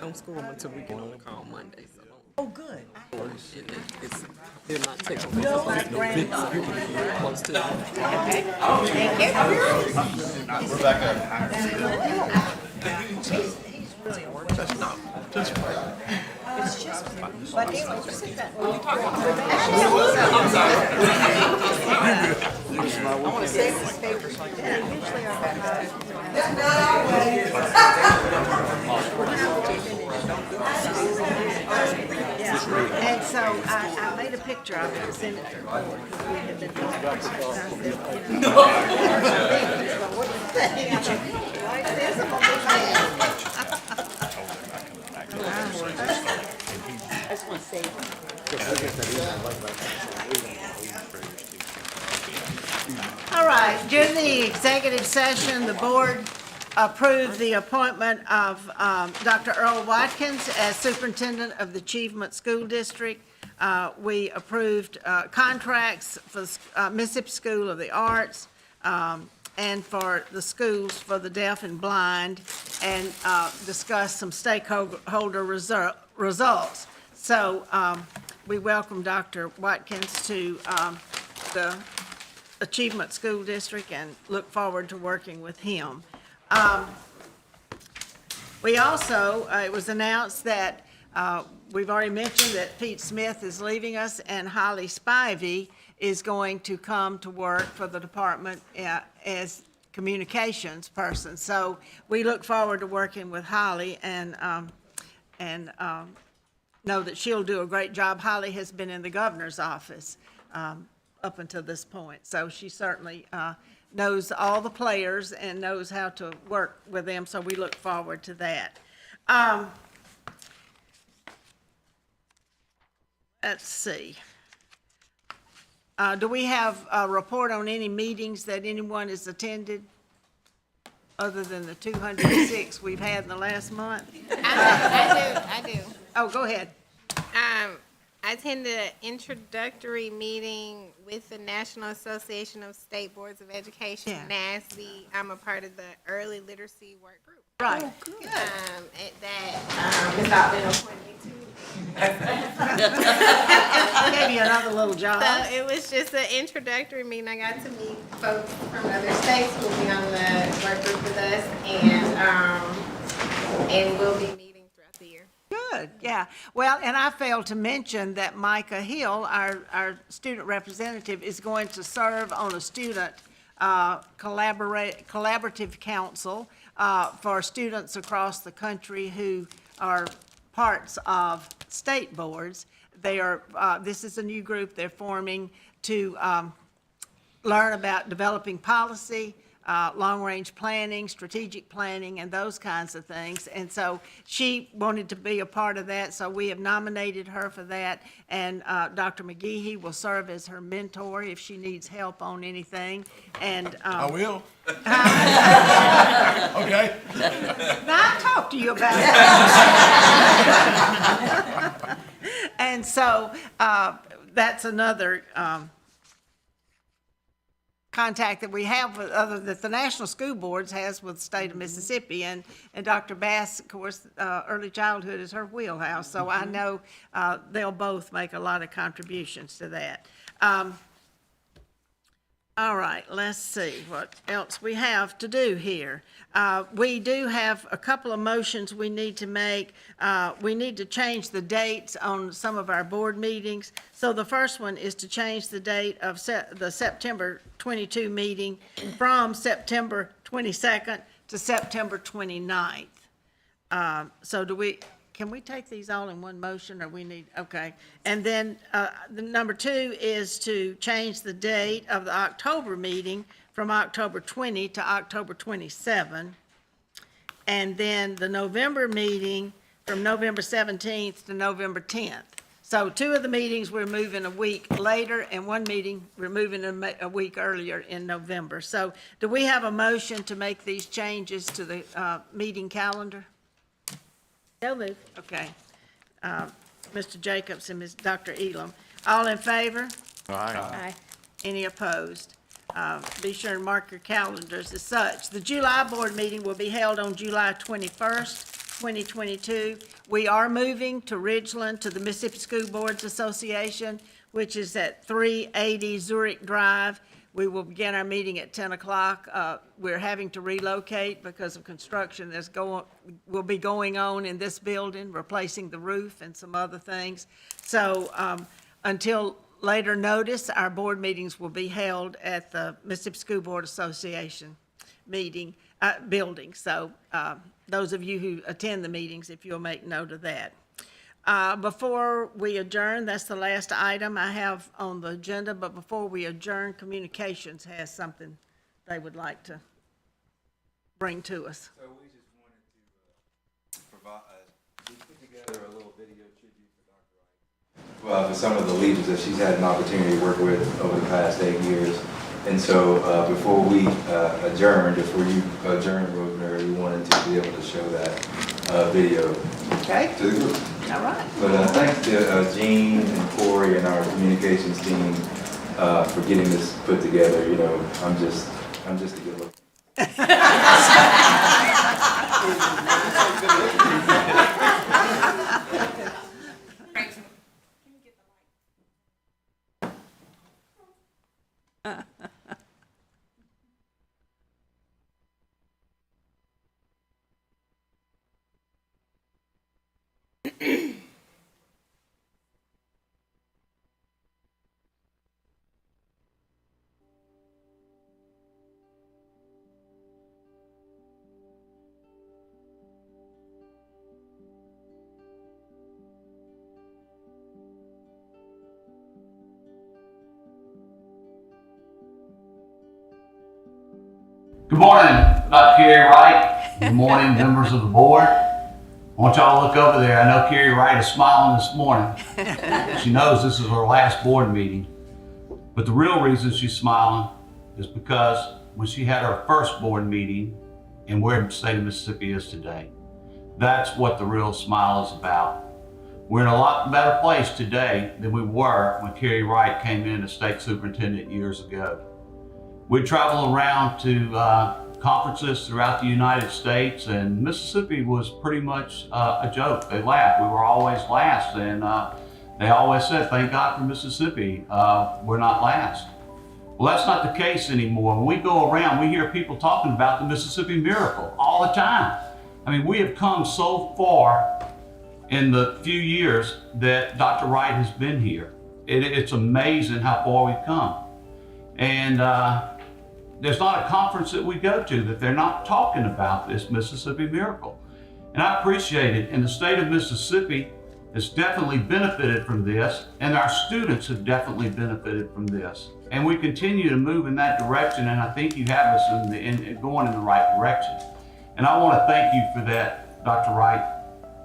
[SPEAKER 21] Don't school them until we get on the call Monday, so.
[SPEAKER 4] Oh, good.
[SPEAKER 21] They're not taking.
[SPEAKER 1] No, my granddaughter.
[SPEAKER 21] Close to.
[SPEAKER 1] Okay. Thank you. He's really It's just, but anyway, just sit back. I want to save this paper so I can. They usually are And so I made a picture of it and sent it to the board because we had been talking about it. And I said, you know, so what do you think? Like this, I'm gonna be mad. I just want to save it. All right, during the executive session, the board approved the appointment of Dr. Earl Watkins as superintendent of the Achievement School District. We approved contracts for Mississippi School of the Arts and for the schools for the deaf and blind, and discussed some stakeholder results. So we welcome Dr. Watkins to the Achievement School District and look forward to working with him. We also, it was announced that we've already mentioned that Pete Smith is leaving us and Holly Spivey is going to come to work for the department as communications person. So we look forward to working with Holly and know that she'll do a great job. Holly has been in the governor's office up until this point, so she certainly knows all the players and knows how to work with them, so we look forward to that. Let's see. Do we have a report on any meetings that anyone has attended other than the 206 we've had in the last month?
[SPEAKER 13] I do.
[SPEAKER 1] Oh, go ahead.
[SPEAKER 13] I attended an introductory meeting with the National Association of State Boards of Education, NASB. I'm a part of the Early Literacy Work Group.
[SPEAKER 1] Right.
[SPEAKER 13] Good. That Ms. Ottman appointed me to.
[SPEAKER 1] Gave you another little job.
[SPEAKER 13] So it was just an introductory meeting. I got to meet folks from other states who will be on the work group with us, and we'll be meeting throughout the year.
[SPEAKER 1] Good, yeah. Well, and I failed to mention that Micah Hill, our student representative, is going to serve on a student collaborative council for students across the country who are parts of state boards. They are, this is a new group they're forming to learn about developing policy, long-range planning, strategic planning, and those kinds of things. And so she wanted to be a part of that, so we have nominated her for that. And Dr. McGehee will serve as her mentor if she needs help on anything. And
[SPEAKER 2] I will.
[SPEAKER 1] Okay. Now, I'll talk to you about it. And so that's another contact that we have with other that the National School Boards has with the state of Mississippi, and Dr. Bass, of course, early childhood is her wheelhouse, so I know they'll both make a lot of contributions to that. All right, let's see what else we have to do here. We do have a couple of motions we need to make. We need to change the dates on some of our board meetings. So the first one is to change the date of the September 22 meeting from September 22nd to September 29th. So can we take these all in one motion, or we need, okay. And then the number 2 is to change the date of the October meeting from October 20 to October 27. And then the November meeting from November 17th to November 10th. So 2 of the meetings we're moving a week later, and 1 meeting we're moving a week earlier in November. So do we have a motion to make these changes to the meeting calendar? So moved. Okay. Mr. Jacobs and Dr. Elam. All in favor?
[SPEAKER 2] Aye.
[SPEAKER 1] Any opposed? Be sure and mark your calendars as such. The July board meeting will be held on July 21st 2022. We are moving to Ridgeland, to the Mississippi School Boards Association, which is at 380 Zurich Drive. We will begin our meeting at 10 o'clock. We're having to relocate because of construction will be going on in this building, replacing the roof and some other things. So until later notice, our board meetings will be held at the Mississippi School Board Association building. So those of you who attend the meetings, if you'll make note of that. Before we adjourn, that's the last item I have on the agenda, but before we adjourn, Communications has something they would like to bring to us.
[SPEAKER 3] So we just wanted to provide, we put together a little video tribute for Dr. Wright. Well, for some of the leaders that she's had an opportunity to work with over the past 8 years. And so before we adjourned, Rosemary, we wanted to be able to show that video
[SPEAKER 1] Okay.
[SPEAKER 3] to the group.
[SPEAKER 1] All right.
[SPEAKER 3] But thanks to Jean and Corey and our communications team for getting this put together. You know, I'm just a good look.
[SPEAKER 14] Good morning, Dr. Carrie Wright. Good morning, members of the board. I want y'all to look over there. I know Carrie Wright is smiling this morning. She knows this is her last board meeting. But the real reason she's smiling is because when she had her first board meeting and where the state of Mississippi is today, that's what the real smile is about. We're in a lot better place today than we were when Carrie Wright came in as state superintendent years ago. We travel around to conferences throughout the United States, and Mississippi was pretty much a joke. They laughed. We were always last, and they always said, thank God for Mississippi, we're not last. Well, that's not the case anymore. When we go around, we hear people talking about the Mississippi miracle all the time. I mean, we have come so far in the few years that Dr. Wright has been here. It's amazing how far we've come. And there's not a conference that we go to that they're not talking about this Mississippi miracle. And I appreciate it. And the state of Mississippi has definitely benefited from this, and our students have definitely benefited from this. And we continue to move in that direction, and I think you have us going in the right direction. And I want to thank you for that, Dr. Wright.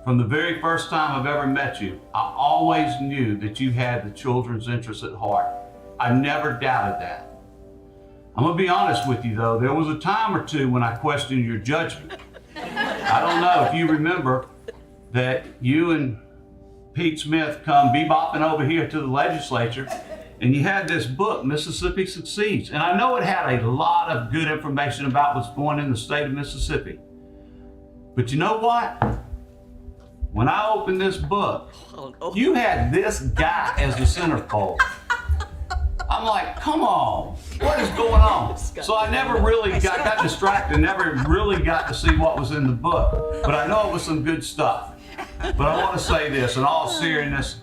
[SPEAKER 14] From the very first time I've ever met you, I always knew that you had the children's interests at heart. I never doubted that. I'm gonna be honest with you though, there was a time or two when I questioned your judgment. I don't know if you remember that you and Pete Smith come bebopping over here to the legislature, and you had this book, Mississippi Succeeds. And I know it had a lot of good information about what's going on in the state of Mississippi. But you know what? When I opened this book, you had this guy as the centerfold. I'm like, come on, what is going on? So I never really got distracted, never really got to see what was in the book. But I know it was some good stuff. But I want to say this, in all seriousness,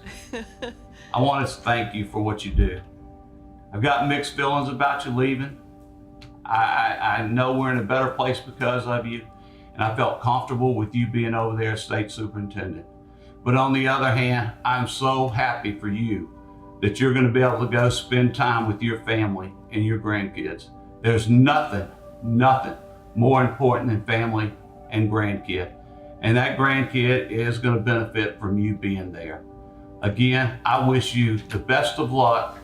[SPEAKER 14] I want to thank you for what you do. I've got mixed feelings about you leaving. I know we're in a better place because of you, and I felt comfortable with you being over there as state superintendent. But on the other hand, I'm so happy for you that you're going to be able to go spend time with your family and your grandkids. There's nothing more important than family and grandkid. And that grandkid is going to benefit from you being there. Again, I wish you the best of luck.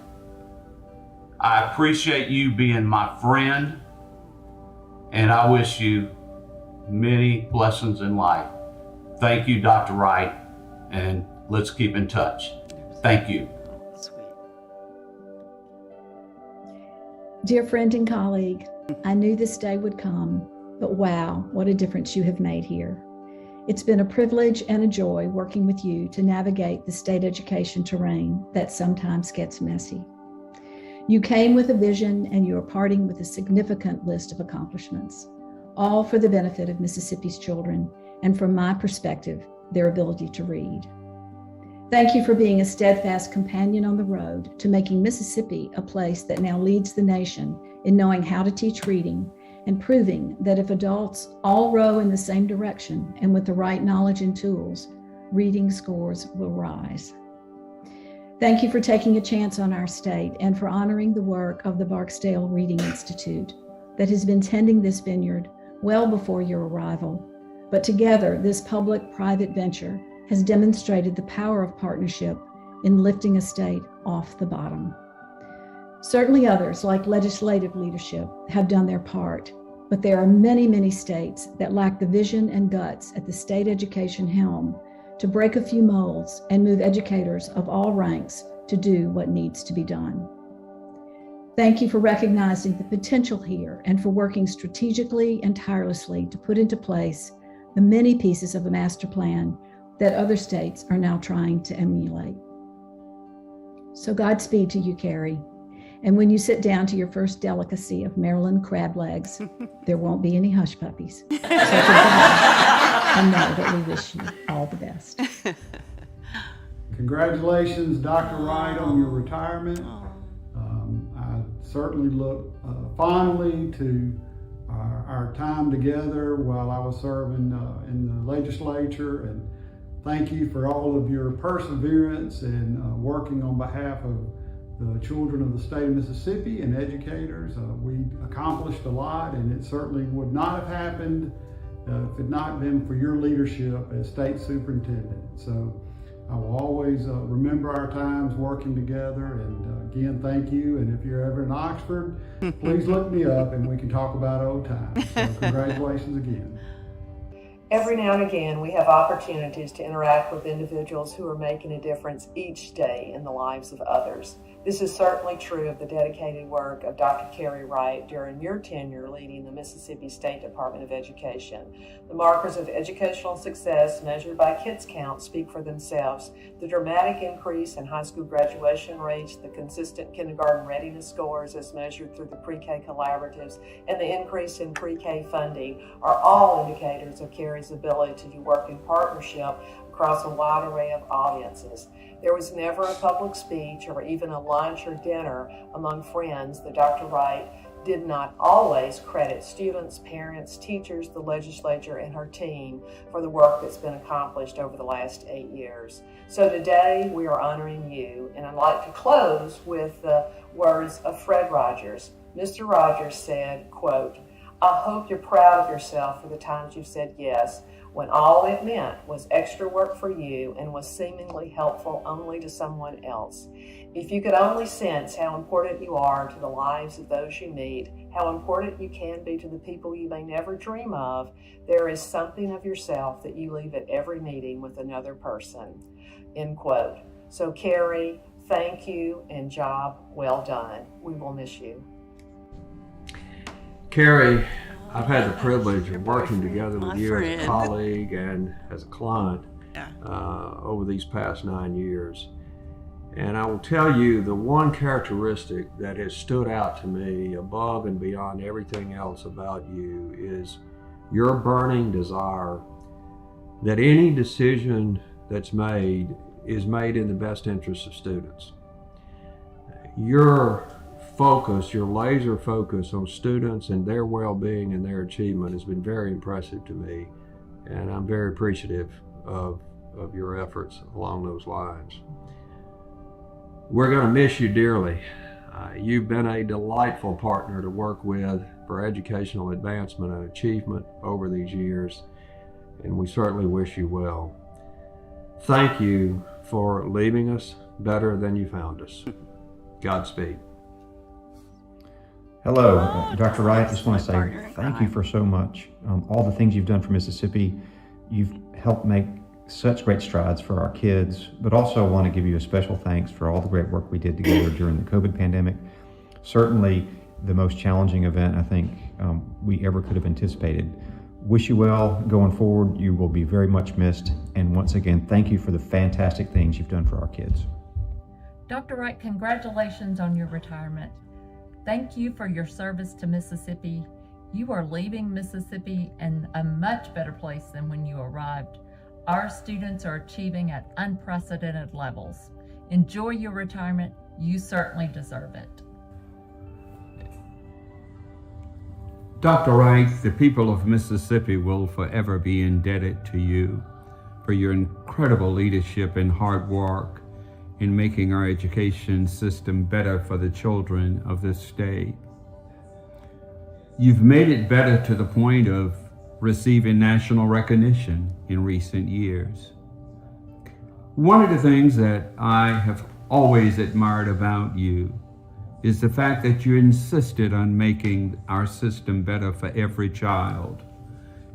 [SPEAKER 14] I appreciate you being my friend, and I wish you many blessings in life. Thank you, Dr. Wright, and let's keep in touch. Thank you.
[SPEAKER 22] Dear friend and colleague, I knew this day would come, but wow, what a difference you have made here.
[SPEAKER 8] It's been a privilege and a joy working with you to navigate the state education terrain that sometimes gets messy. You came with a vision and you are parting with a significant list of accomplishments, all for the benefit of Mississippi's children and, from my perspective, their ability to read. Thank you for being a steadfast companion on the road to making Mississippi a place that now leads the nation in knowing how to teach reading and proving that if adults all row in the same direction and with the right knowledge and tools, reading scores will rise. Thank you for taking a chance on our state and for honoring the work of the Barksdale Reading Institute that has been tending this vineyard well before your arrival. But together, this public-private venture has demonstrated the power of partnership in lifting a state off the bottom. Certainly others, like legislative leadership, have done their part, but there are many, many states that lack the vision and guts at the state education helm to break a few molds and move educators of all ranks to do what needs to be done. Thank you for recognizing the potential here and for working strategically and tirelessly to put into place the many pieces of a master plan that other states are now trying to emulate. So Godspeed to you, Carrie. And when you sit down to your first delicacy of Maryland crab legs, there won't be any hush puppies. So and know that we wish you all the best.
[SPEAKER 22] Congratulations, Dr. Wright, on your retirement. I certainly look fondly to our time together while I was serving in the legislature, and thank you for all of your perseverance and working on behalf of the children of the state of Mississippi and educators. We accomplished a lot, and it certainly would not have happened if it had not been for your leadership as state superintendent. So I will always remember our times working together, and again, thank you. And if you're ever in Oxford, please look me up and we can talk about old times. So congratulations again.
[SPEAKER 23] Every now and again, we have opportunities to interact with individuals who are making a difference each day in the lives of others. This is certainly true of the dedicated work of Dr. Carrie Wright during your tenure leading the Mississippi State Department of Education. The markers of educational success measured by Kids Count speak for themselves. The dramatic increase in high school graduation rates, the consistent kindergarten readiness scores as measured through the pre-K collaboratives, and the increase in pre-K funding are all indicators of Carrie's ability to work in partnership across a wide array of audiences. There was never a public speech or even a lunch or dinner among friends that Dr. Wright did not always credit students, parents, teachers, the legislature, and her team for the work that's been accomplished over the last 8 years. So today we are honoring you, and I'd like to close with the words of Fred Rogers. Mr. Rogers said, quote, "I hope you're proud of yourself for the times you said yes, when all it meant was extra work for you and was seemingly helpful only to someone else. If you could only sense how important you are to the lives of those you meet, how important you can be to the people you may never dream of, there is something of yourself that you leave at every meeting with another person." End quote. So Carrie, thank you and job well done. We will miss you.
[SPEAKER 24] Carrie, I've had the privilege of working together with you as a colleague and as a client over these past 9 years. And I will tell you, the one characteristic that has stood out to me above and beyond everything else about you is your burning desire that any decision that's made is made in the best interest of students. Your focus, your laser focus on students and their well-being and their achievement has been very impressive to me, and I'm very appreciative of your efforts along those lines. We're going to miss you dearly. You've been a delightful partner to work with for educational advancement and achievement over these years, and we certainly wish you well. Thank you for leaving us better than you found us. Godspeed.
[SPEAKER 25] Hello, Dr. Wright. I just want to say thank you for so much. All the things you've done for Mississippi. You've helped make such great strides for our kids, but also want to give you a special thanks for all the great work we did together during the COVID pandemic. Certainly the most challenging event I think we ever could have anticipated Wish you well going forward. You will be very much missed. And once again, thank you for the fantastic things you've done for our kids.
[SPEAKER 5] Dr. Wright, congratulations on your retirement. Thank you for your service to Mississippi. You are leaving Mississippi in a much better place than when you arrived. Our students are achieving at unprecedented levels. Enjoy your retirement. You certainly deserve it.
[SPEAKER 9] Dr. Wright, the people of Mississippi will forever be indebted to you for your incredible leadership and hard work in making our education system better for the children of this state. You've made it better to the point of receiving national recognition in recent years. One of the things that I have always admired about you is the fact that you insisted on making our system better for every child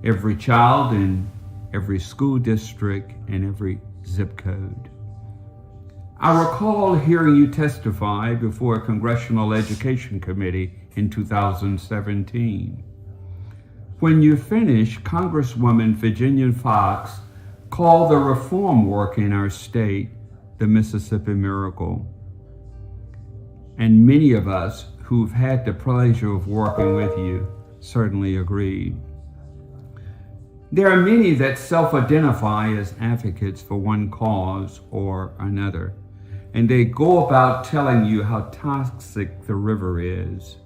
[SPEAKER 9] in every school district and every zip code. I recall hearing you testify before a Congressional Education Committee in 2017. When you finished, Congresswoman Virginia Foxx called the reform work in our state the Mississippi Miracle. And many of us who've had the pleasure of working with you certainly agreed. There are many that self-identify as advocates for one cause or another, and they go about telling you how toxic the river is.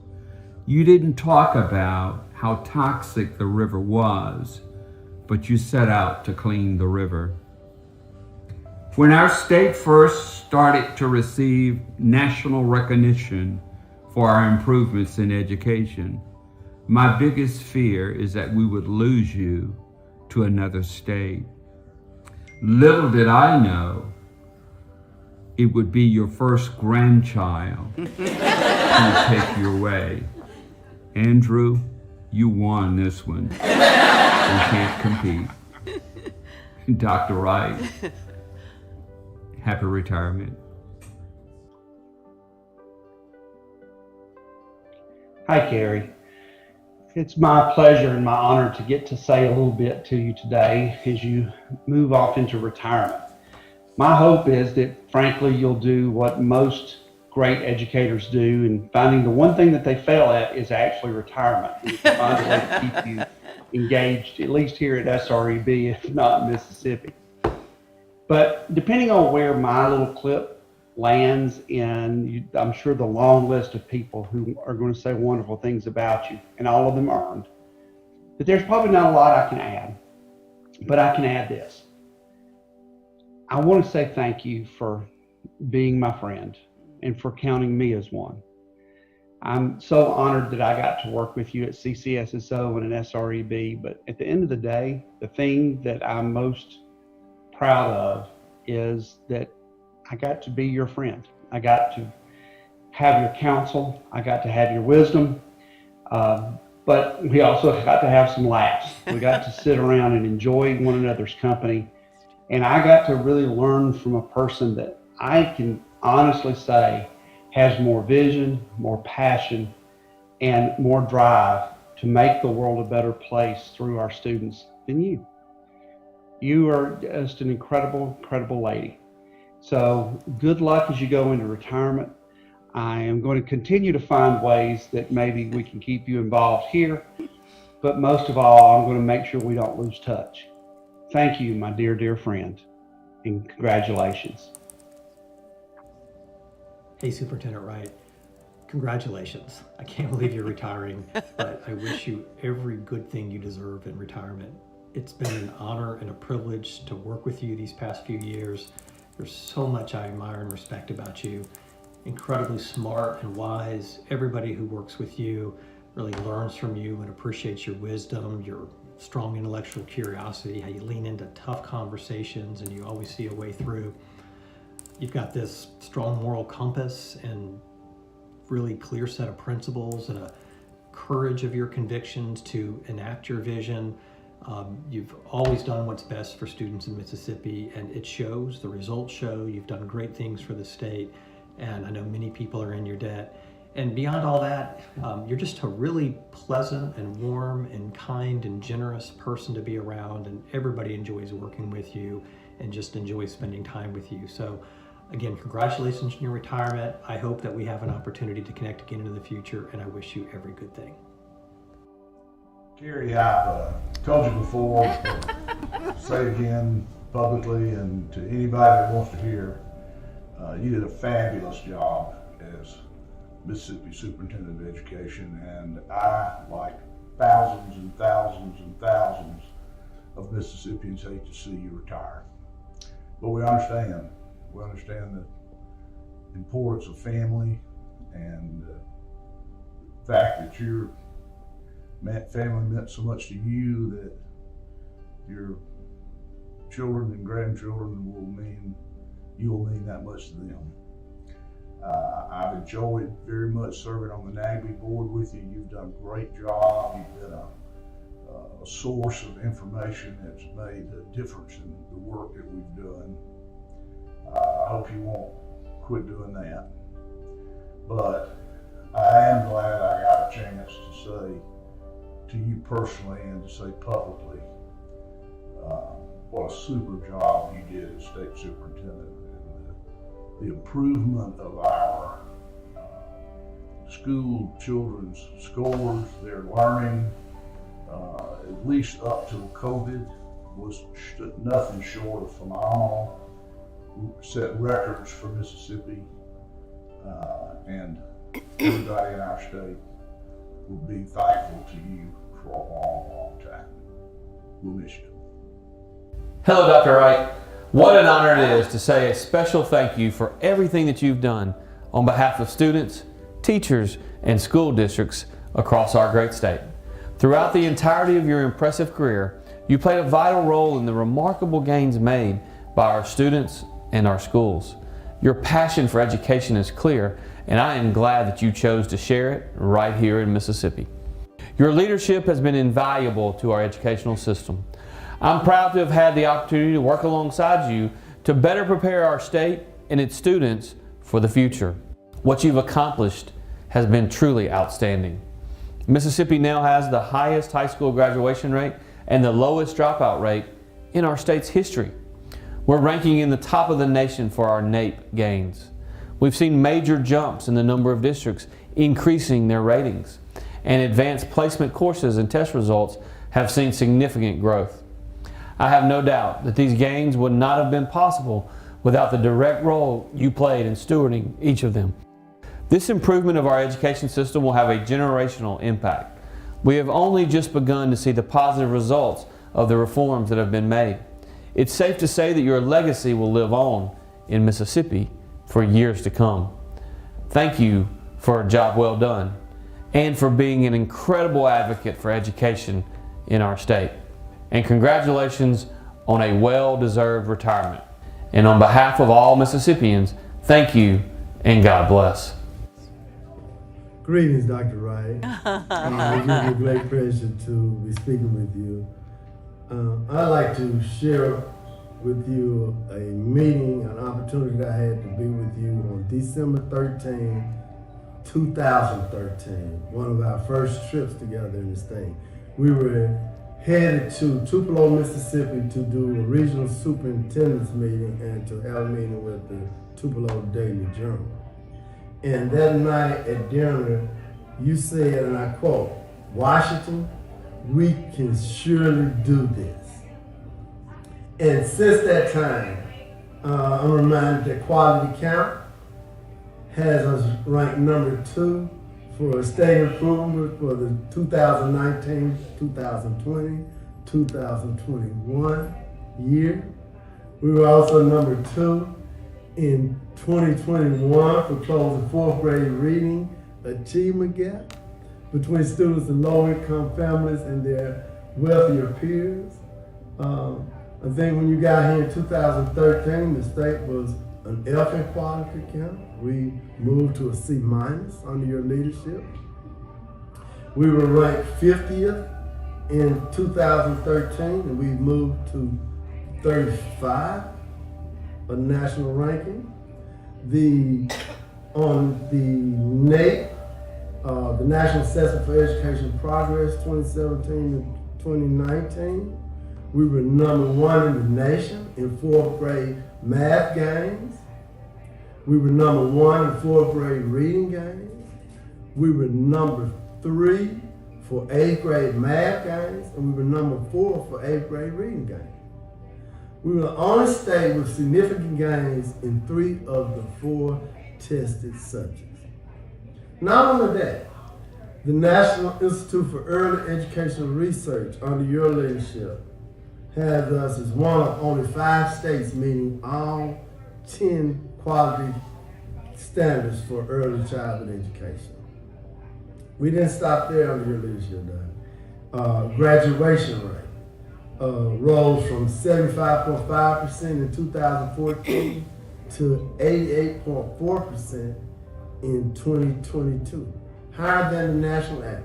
[SPEAKER 9] You didn't talk about how toxic the river was, but you set out to clean the river. When our state first started to receive national recognition for our improvements in education, my biggest fear is that we would lose you to another state. Little did I know it would be your first grandchild who would take your way. Andrew, you won this one. We can't compete. Dr. Wright, happy retirement.
[SPEAKER 10] Hi, Carrie. It's my pleasure and my honor to get to say a little bit to you today as you move off into retirement. My hope is that, frankly, you'll do what most great educators do, and finding the one thing that they fail at is actually retirement. And find a way to keep you engaged, at least here at SREB, if not in Mississippi. But depending on where my little clip lands in, I'm sure the long list of people who are going to say wonderful things about you, and all of them earned, that there's probably not a lot I can add, but I can add this. I want to say thank you for being my friend and for counting me as one. I'm so honored that I got to work with you at CCSSO and at SREB, but at the end of the day, the thing that I'm most proud of is that I got to be your friend. I got to have your counsel. I got to have your wisdom. But we also got to have some laughs. We got to sit around and enjoy one another's company. And I got to really learn from a person that I can honestly say has more vision, more passion, and more drive to make the world a better place through our students than you. You are just an incredible, incredible lady. So good luck as you go into retirement. I am going to continue to find ways that maybe we can keep you involved here, but most of all, I'm going to make sure we don't lose touch. Thank you, my dear, dear friend, and congratulations.
[SPEAKER 11] Hey, Superintendent Wright, congratulations. I can't believe you're retiring, but I wish you every good thing you deserve in retirement. It's been an honor and a privilege to work with you these past few years. There's so much I admire and respect about you. Incredibly smart and wise. Everybody who works with you really learns from you and appreciates your wisdom, your strong intellectual curiosity, how you lean into tough conversations and you always see a way through. You've got this strong moral compass and really clear set of principles and a courage of your convictions to enact your vision. You've always done what's best for students in Mississippi, and it shows. The results show. You've done great things for the state, and I know many people are in your debt. And beyond all that, you're just a really pleasant and warm and kind and generous person to be around, and everybody enjoys working with you and just enjoys spending time with you. So again, congratulations on your retirement. I hope that we have an opportunity to connect again in the future, and I wish you every good thing.
[SPEAKER 6] Carrie, I've told you before, but say it again publicly and to anybody that wants to hear, you did a fabulous job as Mississippi Superintendent of Education, and I, like thousands and thousands and thousands of Mississippians, hate to see you retire. But we understand the importance of family and the fact that your family meant so much to you that your children and grandchildren you'll mean that much to them. I've enjoyed very much serving on the NAGBY board with you. You've done a great job. You've been a source of information that's made a difference in the work that we've done. I hope you won't quit doing that. But I am glad I got a chance to say to you personally and to say publicly what a super job you did as state superintendent. The improvement of our school children's scores, their learning, at least up till COVID, was nothing short of phenomenal. We set records for Mississippi, and everybody in our state will be thankful to you for a long, long time. We'll miss you.
[SPEAKER 7] Hello, Dr. Wright. What an honor it is to say a special thank you for everything that you've done on behalf of students, teachers, and school districts across our great state. Throughout the entirety of your impressive career, you played a vital role in the remarkable gains made by our students and our schools. Your passion for education is clear, and I am glad that you chose to share it right here in Mississippi. Your leadership has been invaluable to our educational system. I'm proud to have had the opportunity to work alongside you to better prepare our state and its students for the future. What you've accomplished has been truly outstanding. Mississippi now has the highest high school graduation rate and the lowest dropout rate in our state's history. We're ranking in the top of the nation for our NAEP gains. We've seen major jumps in the number of districts increasing their ratings, and advanced placement courses and test results have seen significant growth. I have no doubt that these gains would not have been possible without the direct role you played in stewarding each of them. This improvement of our education system will have a generational impact. We have only just begun to see the positive results of the reforms that have been made. It's safe to say that your legacy will live on in Mississippi for years to come. Thank you for a job well done and for being an incredible advocate for education in our state. And congratulations on a well-deserved retirement. And on behalf of all Mississippians, thank you and God bless.
[SPEAKER 12] Greetings, Dr. Wright. It gives me a great pleasure to be speaking with you. I'd like to share with you a meeting, an opportunity that I had to be with you on December 13, 2013, one of our first trips together in the state. We were headed to Tupelo, Mississippi to do a regional superintendent's meeting and to have a meeting with the Tupelo Daily Journal. And that night at dinner, you said, and I quote, "Washington, we can surely do this." And since that time, I'm reminded that Quality Count has us ranked number 2 for state improvement for the 2019, 2020, 2021 year. We were also number 2 in 2021 for closing 4th grade reading achievement gap between students in low-income families and their wealthier peers. I think when you got here in 2013, the state was an F in Quality Count. We moved to a C- under your leadership. We were ranked 50th in 2013, and we moved to 35, a national ranking. On the NAEP National Assessment for Education Progress 2017 to 2019. We were #1 in the nation in 4th grade math games. We were #1 in 4th grade reading games. We were #3 for 8th grade math games, and we were #4 for 8th grade reading games. We were the only state with significant gains in 3 of the 4 tested subjects. Not only that, the National Institute for Early Educational Research, under your leadership, has us as one of only 5 states meeting all 10 quality standards for early childhood education. We didn't stop there under your leadership, Doug. Graduation rate rose from 75.5% in 2014 to 88.4% in 2022, higher than the national average.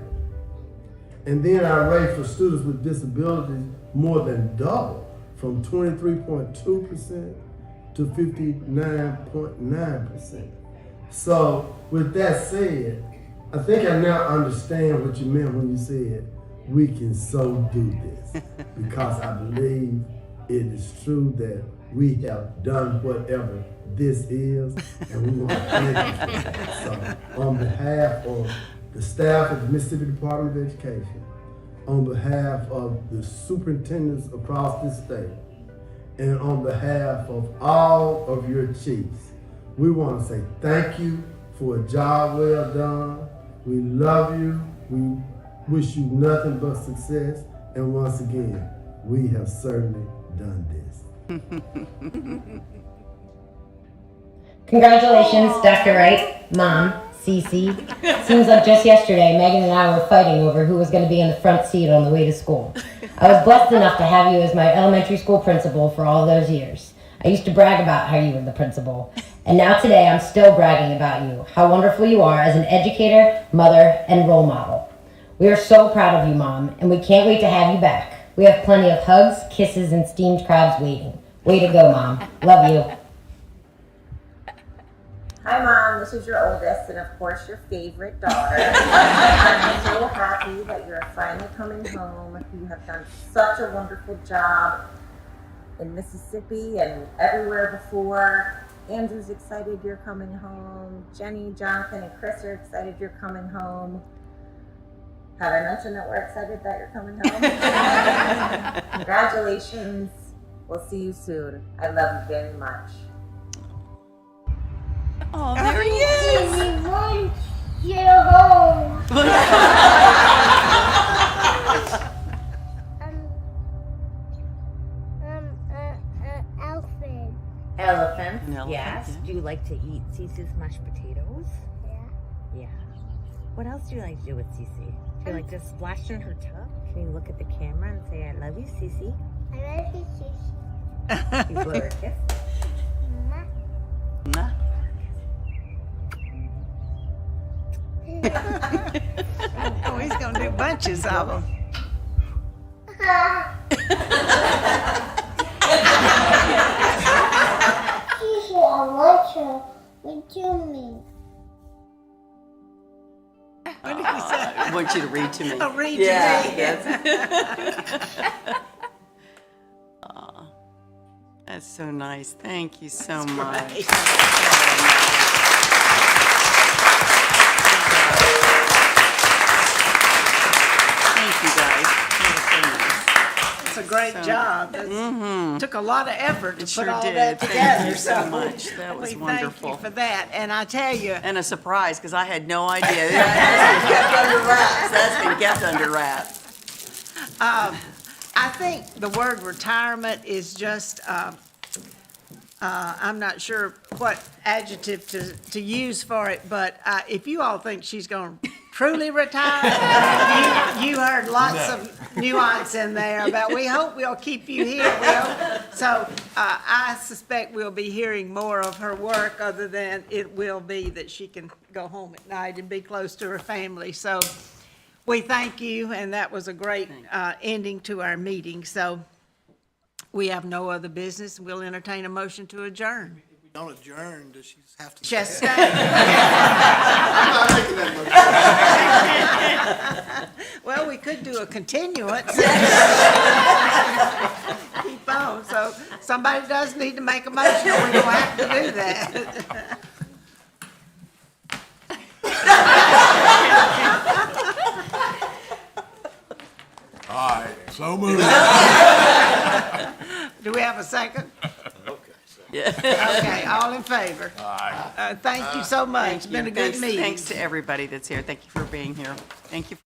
[SPEAKER 12] And then our rate for students with disabilities more than doubled from 23.2% to 59.9%. So with that said, I think I now understand what you meant when you said we can so do this, because I believe it is true that we have done whatever this is, and we want to thank you for that. So on behalf of the staff at the Mississippi Department of Education, on behalf of the superintendents across this state, and on behalf of all of your chiefs, we want to say thank you for a job well done. We love you. We wish you nothing but success. And once again, we have certainly done this.
[SPEAKER 15] Congratulations, Dr. Wright, Mom, Cece. Seems like just yesterday, Megan and I were fighting over who was going to be in the front seat on the way to school. I was blessed enough to have you as my elementary school principal for all those years. I used to brag about how you were the principal. And now today, I'm still bragging about you, how wonderful you are as an educator, mother, and role model. We are so proud of you, Mom, and we can't wait to have you back. We have plenty of hugs, kisses, and steamed crabs waiting. Way to go, Mom. Love you.
[SPEAKER 16] Hi, Mom. This is your oldest and, of course, your favorite daughter. I'm so happy that you're finally coming home. You have done such a wonderful job in Mississippi and everywhere before. Andrew's excited you're coming home. Jenny, Jonathan, and Chris are excited you're coming home. Have I mentioned that we're excited that you're coming home? Congratulations. We'll see you soon. I love you very much.
[SPEAKER 4] Oh, there he is.
[SPEAKER 16] You're home.
[SPEAKER 17] Elephant.
[SPEAKER 4] An elephant,
[SPEAKER 17] Yes.
[SPEAKER 4] yeah.
[SPEAKER 17] Do you like to eat Cece's mashed potatoes? Yeah. What else do you like to do with Cece? Do you like to splash in her tub? Can you look at the camera and say, I love you, Cece?
[SPEAKER 16] I love you, Cece.
[SPEAKER 17] You blow her a kiss?
[SPEAKER 4] Nah. Oh, he's gonna do bunches of them.
[SPEAKER 16] Cece, I want you. What do you mean?
[SPEAKER 4] What did he say?
[SPEAKER 20] I want you to read to me.
[SPEAKER 4] Oh, read
[SPEAKER 20] Yeah,
[SPEAKER 4] to me. Aw, that's so nice. Thank you so much.
[SPEAKER 1] great.
[SPEAKER 4] Thank you, guys. That was so nice.
[SPEAKER 1] It's a great
[SPEAKER 4] So-
[SPEAKER 1] job. It took a lot of effort to
[SPEAKER 4] It
[SPEAKER 1] put
[SPEAKER 4] sure
[SPEAKER 1] all
[SPEAKER 4] did.
[SPEAKER 1] that
[SPEAKER 4] Thank
[SPEAKER 1] together.
[SPEAKER 4] you so much. That was
[SPEAKER 1] we
[SPEAKER 4] wonderful.
[SPEAKER 1] Thank you for that. And I tell you,
[SPEAKER 4] And a surprise, because I had no idea. That's been kept under wraps. That's been kept under wraps.
[SPEAKER 1] I think the word retirement is just, I'm not sure what adjective to use for it, but if you all think she's going to truly retire, you heard lots of nuance in there, but we hope we'll keep you here. We hope. So I suspect we'll be hearing more of her work, other than it will be that she can go home at night and be close to her family. So we thank you, and that was a great ending to our meeting. So we have no other business. We'll entertain a motion to adjourn.
[SPEAKER 18] If we don't adjourn, does she have to?
[SPEAKER 1] Just
[SPEAKER 18] stay?
[SPEAKER 1] stay.
[SPEAKER 18] I'm not making that motion.
[SPEAKER 1] continuance. Keep on, so somebody does need to make a motion, or we don't have to do that.
[SPEAKER 2] All right, so moved.
[SPEAKER 1] Do we have a second?
[SPEAKER 4] Yeah.
[SPEAKER 1] Okay, all in favor? Thank you so much. It's been a good
[SPEAKER 4] Thanks-
[SPEAKER 1] meeting.
[SPEAKER 4] Thanks to everybody that's here. Thank you for being here. Thank you.